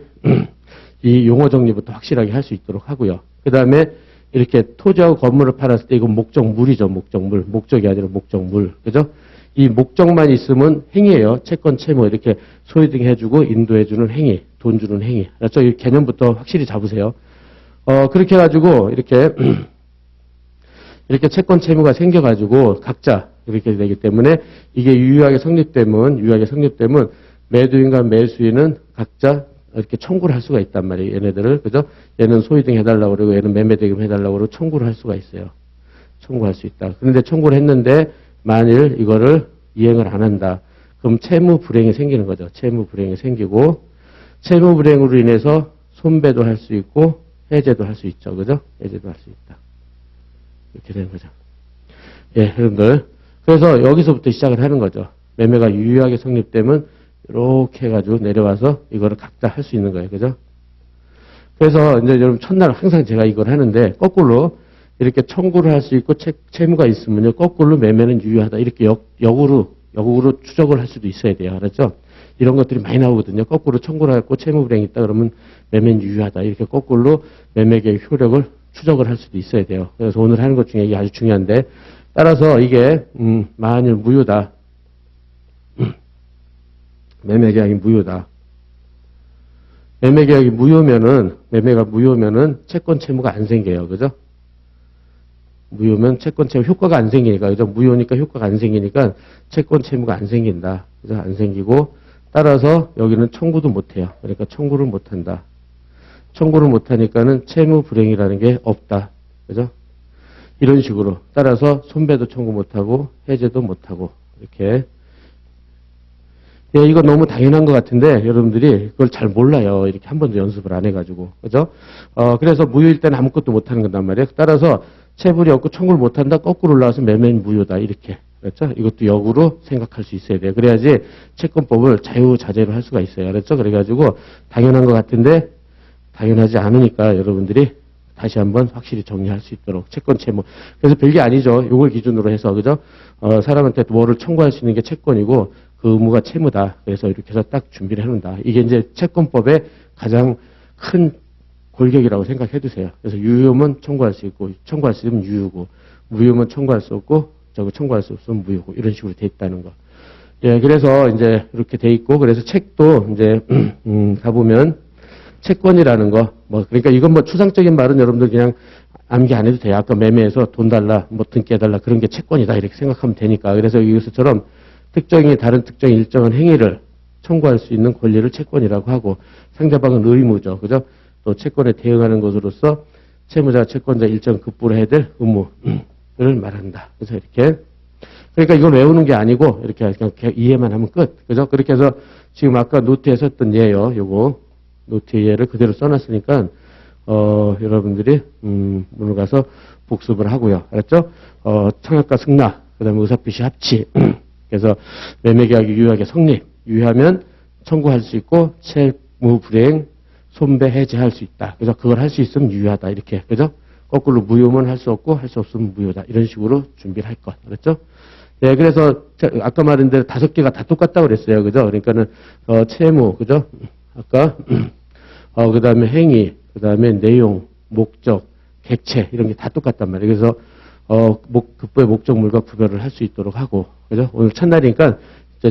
이 용어 정리부터 확실하게 할 수 있도록 하고요. 그 다음에 이렇게 토지하고 건물을 팔았을 때 이건 목적물이죠. 목적물. 목적이 아니라 목적물. 그죠? 이 목적만 있으면 행위예요. 채권, 채무 이렇게 소유등 해주고 인도해주는 행위, 돈 주는 행위. 그렇죠? 이 개념부터 확실히 잡으세요. 그렇게 해가지고 이렇게 채권, 채무가 생겨가지고 각자 이렇게 되기 때문에 이게 유효하게 성립되면 매도인과 매수인은 각자 이렇게 청구를 할 수가 있단 말이에요. 얘네들을. 그죠? 얘는 소유등 해달라고 그러고 얘는 매매대금 해달라고 그러고 청구를 할 수가 있어요. 청구할 수 있다. 그런데 청구를 했는데 만일 이거를 이행을 안 한다. 그럼 채무 불이행이 생기는 거죠. 채무 불이행이 생기고 채무 불이행으로 인해서 손배도 할 수 있고 해제도 할 수 있죠. 그죠? 해제도 할 수 있다. 이렇게 되는 거죠. 예, 여러분들. 그래서 여기서부터 시작을 하는 거죠. 매매가 유효하게 성립되면 이렇게 해가지고 내려와서 이거를 각자 할 수 있는 거예요. 그죠? 그래서 이제 여러분 첫날 항상 제가 이걸 하는데 거꾸로 이렇게 청구를 할 수 있고 채무가 있으면요. 거꾸로 매매는 유효하다. 이렇게 역으로 추적을 할 수도 있어야 돼요. 알았죠? 이런 것들이 많이 나오거든요. 거꾸로 청구를 하고 채무 불이행이 있다 그러면 매매는 유효하다. 이렇게 거꾸로 매매계의 효력을 추적을 할 수도 있어야 돼요. 그래서 오늘 하는 것 중에 이게 아주 중요한데 따라서 이게 만일 무효다. 매매계약이 무효다. 매매계약이 매매가 무효면은 채권 채무가 안 생겨요. 그죠? 무효면 채권 채무 효과가 안 생기니까, 그죠? 무효니까 효과가 안 생기니까 채권 채무가 안 생긴다. 그죠? 안 생기고, 따라서 여기는 청구도 못 해요. 그러니까 청구를 못 한다. 청구를 못 하니까는 채무 불이행이라는 게 없다. 그죠? 이런 식으로. 따라서 손배도 청구 못 하고, 해제도 못 하고, 이렇게. 예, 이거 너무 당연한 것 같은데 여러분들이 그걸 잘 몰라요. 이렇게 한 번도 연습을 안 해가지고. 그죠? 그래서 무효일 때는 아무것도 못 하는 건단 말이에요. 따라서 채불이 없고 청구를 못 한다. 거꾸로 올라와서 매매는 무효다. 이렇게. 그렇죠? 이것도 역으로 생각할 수 있어야 돼요. 그래야지 채권법을 자유자재로 할 수가 있어요. 그렇죠? 그래가지고 당연한 것 같은데 당연하지 않으니까 여러분들이 다시 한번 확실히 정리할 수 있도록 채권 채무. 그래서 별게 아니죠. 요걸 기준으로 해서. 그죠? 사람한테 뭐를 청구할 수 있는 게 채권이고 그 의무가 채무다. 그래서 이렇게 해서 딱 준비를 해놓는다. 이게 이제 채권법의 가장 큰 골격이라고 생각해 두세요. 그래서 유효면 청구할 수 있고, 청구할 수 있으면 유효고, 무효면 청구할 수 없고, 청구할 수 없으면 무효고, 이런 식으로 돼 있다는 거. 예, 그래서 이제 이렇게 돼 있고, 그래서 책도 이제, 가보면, 채권이라는 거, 그러니까 이건 추상적인 말은 여러분들 그냥 암기 안 해도 돼요. 아까 매매에서 돈 달라, 등기해달라, 그런 게 채권이다. 이렇게 생각하면 되니까. 그래서 여기서처럼 다른 특정 일정한 행위를 청구할 수 있는 권리를 채권이라고 하고 상대방은 의무죠. 그죠? 또 채권에 대응하는 것으로서 채무자, 채권자 일정 급부를 해야 될 의무를 말한다. 그래서 이렇게 그러니까 이걸 외우는 게 아니고 이렇게 그냥 이해만 하면 끝. 그죠? 그렇게 해서 지금 아까 노트에 썼던 예요. 요거 노트 예를 그대로 써놨으니까 여러분들이 문을 가서 복습을 하고요. 알았죠? 청약과 승낙, 그다음에 의사표시 합치. 그래서 매매계약이 유효하게 성립. 유효하면 청구할 수 있고 채무 불이행, 손배 해제할 수 있다. 그래서 그걸 할 수 있으면 유효하다. 이렇게. 그죠? 거꾸로 무효면 할 수 없고 할 수 없으면 무효다. 이런 식으로 준비를 할 것. 알았죠? 네, 그래서 아까 말한 대로 5개가 다 똑같다고 그랬어요. 그죠? 그러니까는 채무, 그죠? 아까 그다음에 행위, 그다음에 내용, 목적, 객체 이런 게 다 똑같단 말이에요. 그래서 급부의 목적물과 구별을 할 수 있도록 하고, 그죠? 오늘 첫날이니까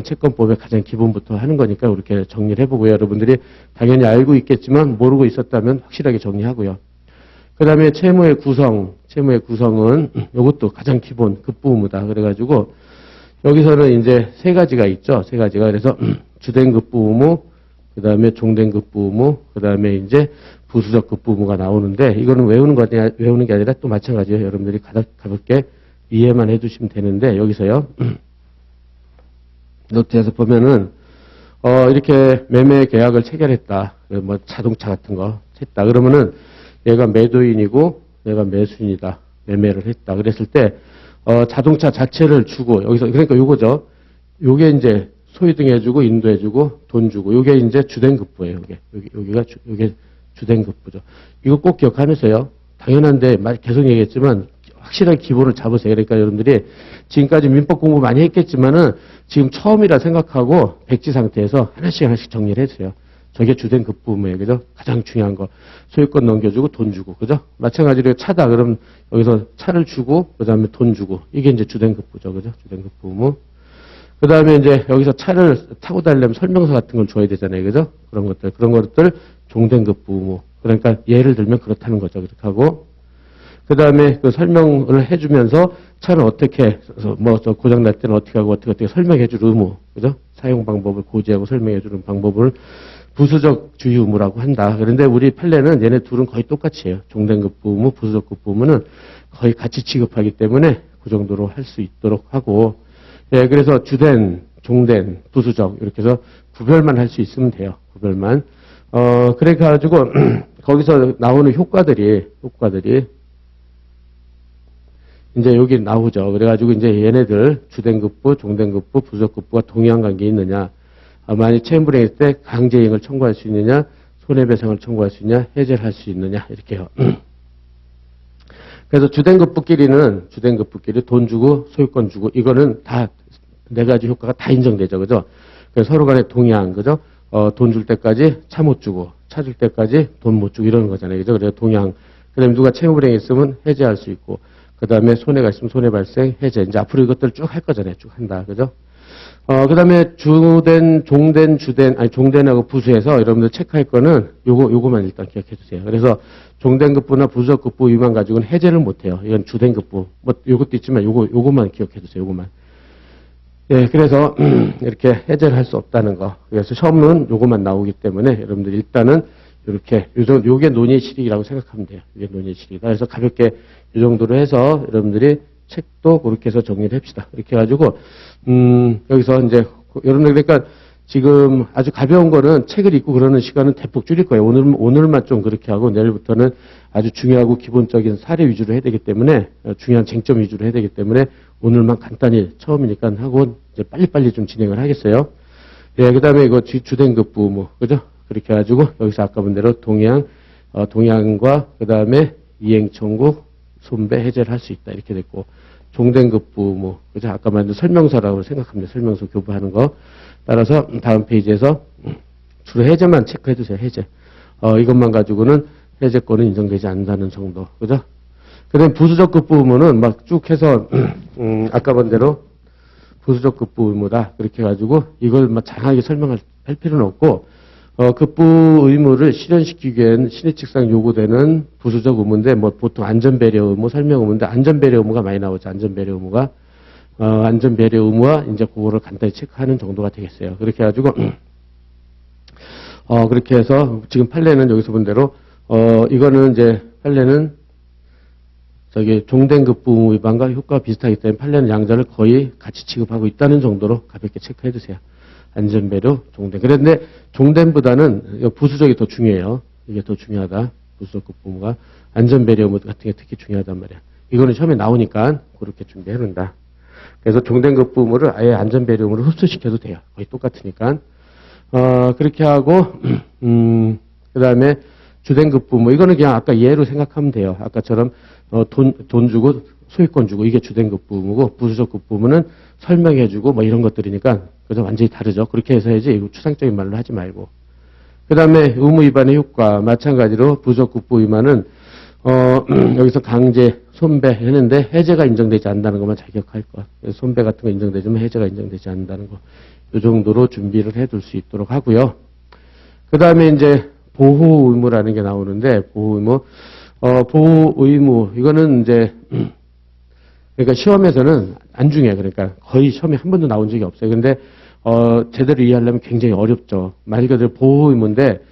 채권법의 가장 기본부터 하는 거니까 이렇게 정리를 해보고요. 여러분들이 당연히 알고 있겠지만 모르고 있었다면 확실하게 정리하고요. 그 다음에 채무의 구성은 이것도 가장 기본 급부 의무다. 그래가지고 여기서는 이제 3가지가 있죠. 3가지가. 그래서 주된 급부 의무, 그 다음에 종된 급부 의무, 그 다음에 이제 부수적 급부 의무가 나오는데 이거는 외우는 게 아니라 또 마찬가지예요. 여러분들이 가볍게 이해만 해두시면 되는데 여기서요. 노트에서 보면은 이렇게 매매 계약을 체결했다. 뭐 자동차 같은 거 했다. 그러면은 얘가 매도인이고 얘가 매수인이다. 매매를 했다. 그랬을 때 자동차 자체를 주고 여기서 그러니까 요거죠. 요게 이제 소유등 해주고 인도해주고 돈 주고 요게 이제 주된 급부예요. 요게 주된 급부죠. 이거 꼭 기억하면서요. 당연한데 계속 얘기했지만 확실하게 기본을 잡으세요. 그러니까 여러분들이 지금까지 민법 공부 많이 했겠지만은 지금 처음이라 생각하고 백지 상태에서 하나씩 정리를 해주세요. 저게 주된 급부예요. 그죠? 가장 중요한 거. 소유권 넘겨주고 돈 주고. 그죠? 마찬가지로 차다. 그럼 여기서 차를 주고 그 다음에 돈 주고. 이게 이제 주된 급부죠. 그죠? 주된 급부 의무. 그 다음에 이제 여기서 차를 타고 다니려면 설명서 같은 걸 줘야 되잖아요. 그죠? 그런 것들 종된 급부 의무. 그러니까 예를 들면 그렇다는 거죠. 그렇게 하고. 그 다음에 그 설명을 해주면서 차를 어떻게, 저 고장날 때는 어떻게 하고 어떻게 설명해 줄 의무. 그죠? 사용 방법을 고지하고 설명해 주는 방법을 부수적 주의 의무라고 한다. 그런데 우리 판례는 얘네 둘은 거의 똑같이 해요. 종된 급부 의무, 부수적 급부 의무는 거의 같이 취급하기 때문에 그 정도로 할 수 있도록 하고, 예, 그래서 주된, 종된, 부수적 이렇게 해서 구별만 할 수 있으면 돼요. 구별만. 그래 가지고 거기서 나오는 효과들이 이제 여기 나오죠. 그래가지고 이제 얘네들 주된 급부, 종된 급부, 부수적 급부가 동일한 관계에 있느냐. 만약 채무불이행했을 때 강제이행을 청구할 수 있느냐, 손해배상을 청구할 수 있느냐, 해제를 할 수 있느냐 이렇게요. 그래서 주된 급부끼리 돈 주고 소유권 주고 이거는 다 4가지 효과가 다 인정되죠, 그죠? 그래서 서로 간에 동의한 거죠. 돈 줄 때까지 차 못 주고 차 줄 때까지 돈 못 주고 이러는 거잖아요, 그죠? 그래서 동의한. 그다음에 누가 채무불이행했으면 해제할 수 있고, 그다음에 손해가 있으면 손해 발생, 해제. 이제 앞으로 이것들 쭉 할 거잖아요, 쭉 한다, 그죠? 그 다음에 종된하고 부수해서 여러분들 체크할 거는 요거만 일단 기억해 주세요. 그래서 종된 급부나 부수적 급부 위만 가지고는 해제를 못 해요. 이건 주된 급부. 뭐, 요것도 있지만 요거만 기억해 주세요. 요거만. 예, 그래서, 이렇게 해제를 할 수 없다는 거. 그래서 시험은 요거만 나오기 때문에 여러분들 일단은 이렇게, 요게 논의의 실익이라고 생각하면 돼요. 이게 논의의 실익이다. 그래서 가볍게 이 정도로 해서 여러분들이 책도 그렇게 해서 정리를 합시다. 이렇게 해가지고, 여기서 이제, 여러분들, 그러니까 지금 아주 가벼운 거는 책을 읽고 그러는 시간은 대폭 줄일 거예요. 오늘만 좀 그렇게 하고 내일부터는 아주 중요하고 기본적인 사례 위주로 해야 되기 때문에, 중요한 쟁점 위주로 해야 되기 때문에 오늘만 간단히 처음이니까 하고 이제 빨리빨리 좀 진행을 하겠어요. 예, 그 다음에 이거 주된 급부 의무, 그죠? 그렇게 해가지고 여기서 아까 본 대로 동의안과 그 다음에 이행 청구, 손배 해제를 할 수 있다. 이렇게 됐고, 종된 급부 의무, 그죠? 아까 만든 설명서라고 생각합니다. 설명서 교부하는 거. 따라서 다음 페이지에서 주로 해제만 체크해 주세요. 해제. 이것만 가지고는 해제권은 인정되지 않는다는 정도. 그죠? 그 다음에 부수적 급부 의무는 막 쭉 해서, 아까 본 대로 부수적 급부 의무다. 그렇게 해가지고 이걸 막 장하게 설명할 필요는 없고, 급부 의무를 실현시키기엔 신의칙상 요구되는 부수적 의무인데, 뭐 보통 안전배려 의무, 설명 의무인데, 안전배려 의무가 많이 나오죠. 안전배려 의무가. 안전배려 의무와 이제 그거를 간단히 체크하는 정도가 되겠어요. 그렇게 해가지고, 그렇게 해서 지금 판례는 여기서 본 대로, 이거는 이제 판례는 종된급부 의무 위반과 효과가 비슷하기 때문에 판례는 양자를 거의 같이 취급하고 있다는 정도로 가볍게 체크해 두세요. 안전배려, 종된. 그런데 종된보다는 부수적이 더 중요해요. 이게 더 중요하다. 부수적급 의무가. 안전배려 의무 같은 게 특히 중요하단 말이야. 이거는 처음에 나오니까 그렇게 준비해 놓는다. 그래서 종된급부 의무를 아예 안전배려 의무를 흡수시켜도 돼요. 거의 똑같으니까. 그렇게 하고, 그 다음에 주된급부 의무. 이거는 그냥 아까 예로 생각하면 돼요. 아까처럼, 돈 주고, 소유권 주고, 이게 주된급부 의무고, 부수적급부 의무는 설명해 주고, 뭐 이런 것들이니까, 그래서 완전히 다르죠. 그렇게 해서 해야지, 이거 추상적인 말로 하지 말고. 그 다음에 의무 위반의 효과. 마찬가지로 부수적급부 위반은, 여기서 강제, 손배 했는데, 해제가 인정되지 않는다는 것만 자격할 것. 손배 같은 거 인정되지만 해제가 인정되지 않는다는 거. 이 정도로 준비를 해둘 수 있도록 하고요. 그 다음에 이제 보호 의무라는 게 나오는데, 보호 의무. 보호 의무. 이거는 이제, 그러니까 시험에서는 안 중요해. 그러니까 거의 시험에 한 번도 나온 적이 없어요. 근데, 제대로 이해하려면 굉장히 어렵죠. 말 그대로 보호 의무인데,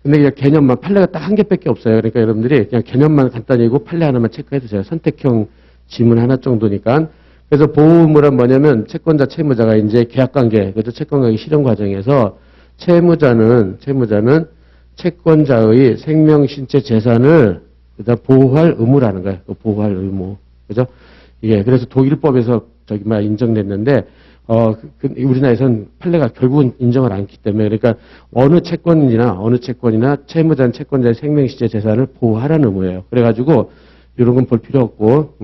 근데 그냥 개념만, 판례가 딱 한 개밖에 없어요. 그러니까 여러분들이 그냥 개념만 간단히 읽고 판례 하나만 체크해 주세요. 선택형 지문 하나 정도니까. 그래서 보호 의무란 뭐냐면 채권자, 채무자가 이제 계약관계, 그래서 채권관계 실현 과정에서 채무자는 채권자의 생명, 신체, 재산을 보호할 의무라는 거예요. 보호할 의무. 그죠? 예, 그래서 독일법에서 인정됐는데, 우리나라에서는 판례가 결국은 인정을 않기 때문에, 그러니까 어느 채권이나 채무자는 채권자의 생명, 신체, 재산을 보호하라는 의무예요. 그래가지고, 이런 건 볼 필요 없고,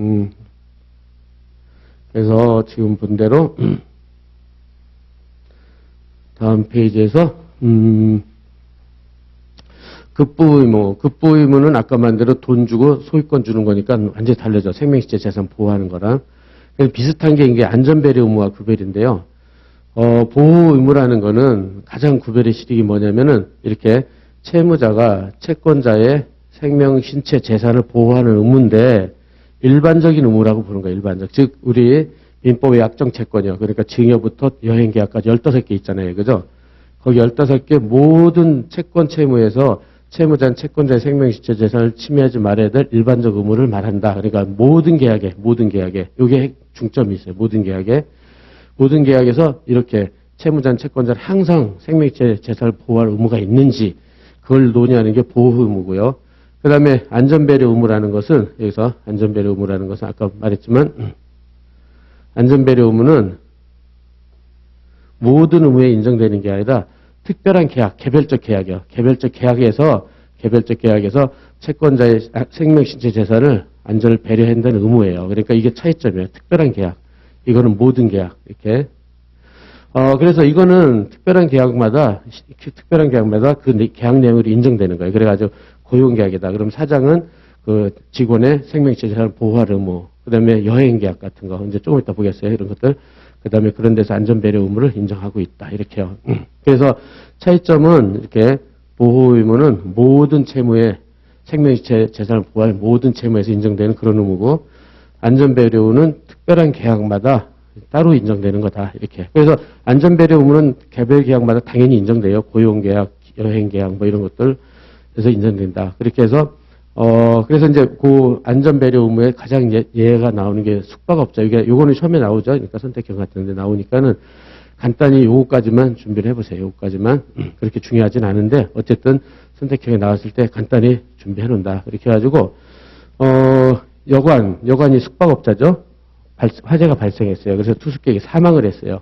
그래서 지금 본 대로, 다음 페이지에서, 급부 의무는 아까 말대로 돈 주고 소유권 주는 거니까 완전히 달라져. 생명, 신체, 재산 보호하는 거랑. 그래서 비슷한 게 이게 안전배려 의무와 구별인데요. 보호 의무라는 거는 가장 구별의 실익이 뭐냐면은 이렇게 채무자가 채권자의 생명, 신체, 재산을 보호하는 의무인데 일반적인 의무라고 보는 거예요. 일반적. 즉 우리 민법의 약정 채권이요. 그러니까 증여부터 여행계약까지 15개 있잖아요. 그죠? 거기 15개 모든 채권 채무에서 채무자는 채권자의 생명, 신체, 재산을 침해하지 말아야 될 일반적 의무를 말한다. 그러니까 모든 계약에 이게 중점이 있어요. 모든 계약에서 이렇게 채무자는 채권자는 항상 생명, 신체, 재산을 보호할 의무가 있는지 그걸 논의하는 게 보호 의무고요. 그 다음에 안전배려 의무라는 것은 여기서 안전배려 의무라는 것은 아까 말했지만 안전배려 의무는 모든 의무에 인정되는 게 아니라 특별한 계약, 개별적 계약이요. 개별적 계약에서 채권자의 생명, 신체, 재산을 안전을 배려한다는 의무예요. 그러니까 이게 차이점이에요. 특별한 계약. 이거는 모든 계약. 이렇게. 그래서 이거는 특별한 계약마다 그 계약 내용으로 인정되는 거예요. 그래가지고 고용계약이다. 그럼 사장은 그 직원의 생명, 신체, 재산을 보호할 의무. 그 다음에 여행계약 같은 거. 이제 조금 이따 보겠어요. 이런 것들. 그 다음에 그런 데서 안전배려 의무를 인정하고 있다. 이렇게요. 그래서 차이점은 이렇게 보호 의무는 모든 채무에 생명, 신체, 재산을 보호할 모든 채무에서 인정되는 그런 의무고 안전배려 의무는 특별한 계약마다 따로 인정되는 거다. 이렇게. 그래서 안전배려 의무는 개별 계약마다 당연히 인정돼요. 고용계약, 여행계약 뭐 이런 것들 에서 인정된다. 그렇게 해서 그래서 이제 그 안전배려 의무에 가장 예가 나오는 게 숙박업자. 이게 요거는 처음에 나오죠. 그러니까 선택형 같은 데 나오니까는 간단히 요거까지만 준비를 해보세요. 요거까지만. 그렇게 중요하진 않은데 어쨌든 선택형에 나왔을 때 간단히 준비해 놓는다. 이렇게 해가지고 여관이 숙박업자죠. 화재가 발생했어요. 그래서 투숙객이 사망을 했어요.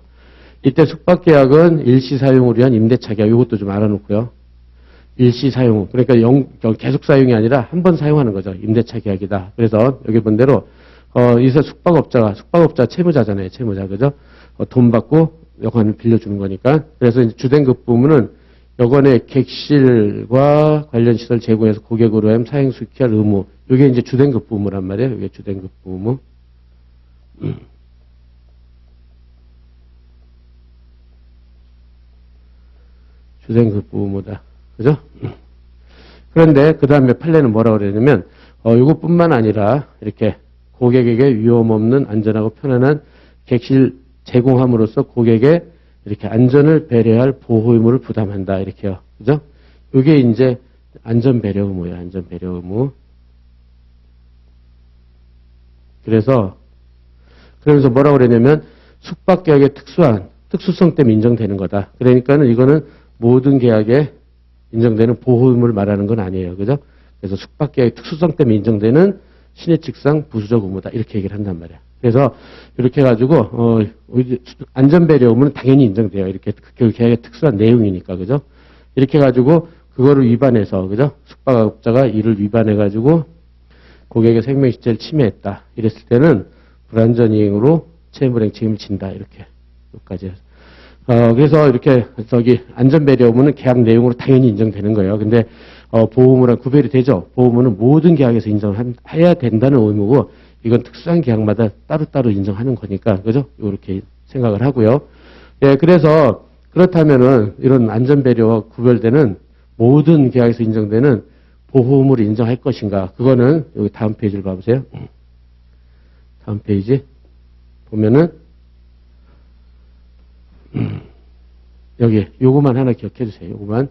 이때 숙박계약은 일시 사용을 위한 임대차 계약. 요것도 좀 알아놓고요. 일시 사용, 그러니까 계속 사용이 아니라 한 번 사용하는 거죠. 임대차 계약이다. 그래서 여기 본 대로 여기서 숙박업자 채무자잖아요. 채무자, 그죠? 돈 받고 여관을 빌려주는 거니까. 그래서 이제 주된급 부문은 여관의 객실과 관련 시설 제공해서 고객으로 하면 사용 수익할 의무. 이게 이제 주된급 부무란 말이에요. 이게 주된급 부무. 주된급 부무다. 그죠? 그런데 그 다음에 판례는 뭐라고 그러냐면 이것뿐만 아니라 이렇게 고객에게 위험 없는 안전하고 편안한 객실 제공함으로써 고객의 이렇게 안전을 배려할 보호 의무를 부담한다. 이렇게요. 그죠? 이게 이제 안전 배려 의무예요. 안전 배려 의무. 그러면서 뭐라고 그랬냐면 숙박계약의 특수성 때문에 인정되는 거다. 그러니까는 이거는 모든 계약에 인정되는 보호 의무를 말하는 건 아니에요. 그죠? 그래서 숙박계약의 특수성 때문에 인정되는 신의칙상 부수적 의무다. 이렇게 얘기를 한단 말이야. 그래서 이렇게 해가지고 안전배려 의무는 당연히 인정돼요. 이렇게 그 계약의 특수한 내용이니까. 그죠? 이렇게 해가지고 그거를 위반해서 그죠? 숙박업자가 이를 위반해가지고 고객의 생명실체를 침해했다. 이랬을 때는 불완전이행으로 채무불이행 책임을 진다. 이렇게 여기까지 해서. 그래서 이렇게 안전배려 의무는 계약 내용으로 당연히 인정되는 거예요. 근데 보호의무랑 구별이 되죠. 보호의무는 모든 계약에서 인정해야 된다는 의무고 이건 특수한 계약마다 따로따로 인정하는 거니까 그죠? 이렇게 생각을 하고요. 예, 그래서 그렇다면은 이런 안전배려와 구별되는 모든 계약에서 인정되는 보호의무를 인정할 것인가? 그거는 여기 다음 페이지를 봐보세요. 다음 페이지 보면은 여기 요거만 하나 기억해 주세요. 요거만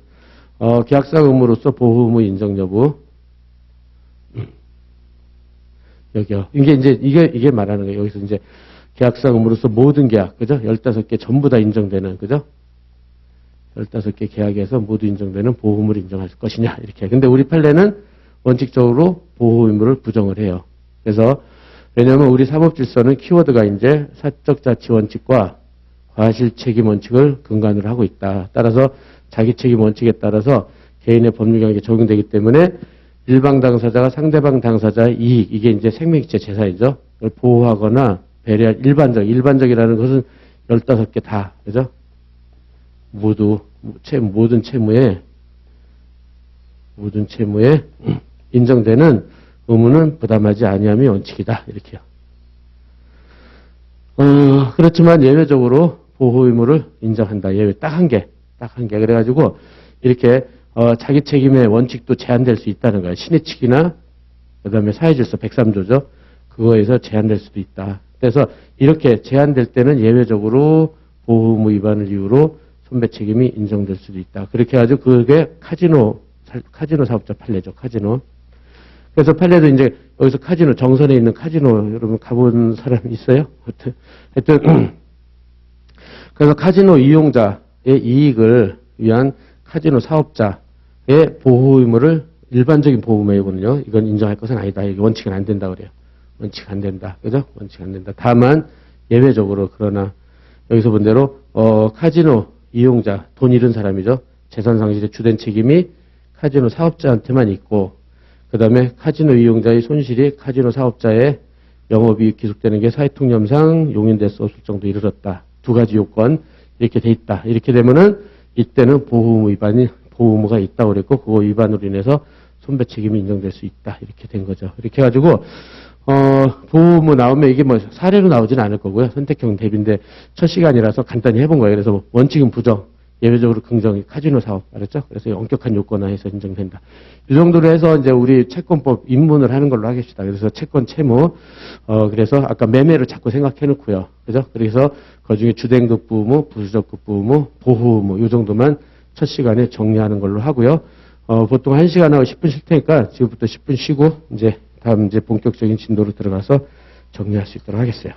계약상 의무로서 보호의무 인정 여부 여기요. 이게 말하는 거예요. 여기서 이제 계약상 의무로서 모든 계약 그죠? 15개 전부 다 인정되는 그죠? 15개 계약에서 모두 인정되는 보호의무를 인정할 것이냐 이렇게. 근데 우리 판례는 원칙적으로 보호의무를 부정을 해요. 그래서 왜냐하면 우리 사법질서는 키워드가 이제 사적 자치 원칙과 과실 책임 원칙을 근간으로 하고 있다. 따라서 자기 책임 원칙에 따라서 개인의 법률 경영에 적용되기 때문에 일방 당사자가 상대방 당사자의 이익, 이게 이제 생명이체 재산이죠. 그걸 보호하거나 배려할 일반적이라는 것은 15개 다, 그죠? 모든 채무에 인정되는 의무는 부담하지 아니함이 원칙이다. 이렇게요. 그렇지만 예외적으로 보호 의무를 인정한다. 예외 딱 한 개. 그래가지고 이렇게 자기 책임의 원칙도 제한될 수 있다는 거예요. 신의칙이나 그다음에 사회질서 103조죠. 그거에서 제한될 수도 있다. 그래서 이렇게 제한될 때는 예외적으로 보호 의무 위반을 이유로 손배 책임이 인정될 수도 있다. 그렇게 해가지고 그게 카지노 사업자 판례죠. 카지노. 그래서 판례도 이제 여기서 카지노, 정선에 있는 카지노 여러분 가본 사람 있어요? 하여튼 그래서 카지노 이용자의 이익을 위한 카지노 사업자의 보호 의무를 일반적인 보호 의무이거든요. 이건 인정할 것은 아니다. 이게 원칙은 안 된다 그래요. 원칙 안 된다. 그죠? 원칙 안 된다. 다만 예외적으로 그러나 여기서 본 대로 카지노 이용자, 돈 잃은 사람이죠. 재산 상실의 주된 책임이 카지노 사업자한테만 있고 그 다음에 카지노 이용자의 손실이 카지노 사업자의 영업이익 기속되는 게 사회통념상 용인돼서 없을 정도 이르렀다. 두 가지 요건 이렇게 돼 있다. 이렇게 되면은 이때는 보호의무가 있다고 그랬고 그거 위반으로 인해서 손배 책임이 인정될 수 있다. 이렇게 된 거죠. 이렇게 해가지고 보호의무 나오면 이게 뭐 사례로 나오지는 않을 거고요. 선택형 대비인데 첫 시간이라서 간단히 해본 거예요. 그래서 원칙은 부정, 예외적으로 긍정이 카지노 사업 알았죠? 그래서 엄격한 요건화해서 인정된다. 이 정도로 해서 이제 우리 채권법 입문을 하는 걸로 하겠습니다. 그래서 채권 채무 그래서 아까 매매를 자꾸 생각해 놓고요. 그죠? 그래서 그중에 주된급 부의무, 부수적급 부의무, 보호의무 이 정도만 첫 시간에 정리하는 걸로 하고요. 보통 1시간하고 10분 쉴 테니까 지금부터 10분 쉬고 이제 다음 이제 본격적인 진도로 들어가서 정리할 수 있도록 하겠어요.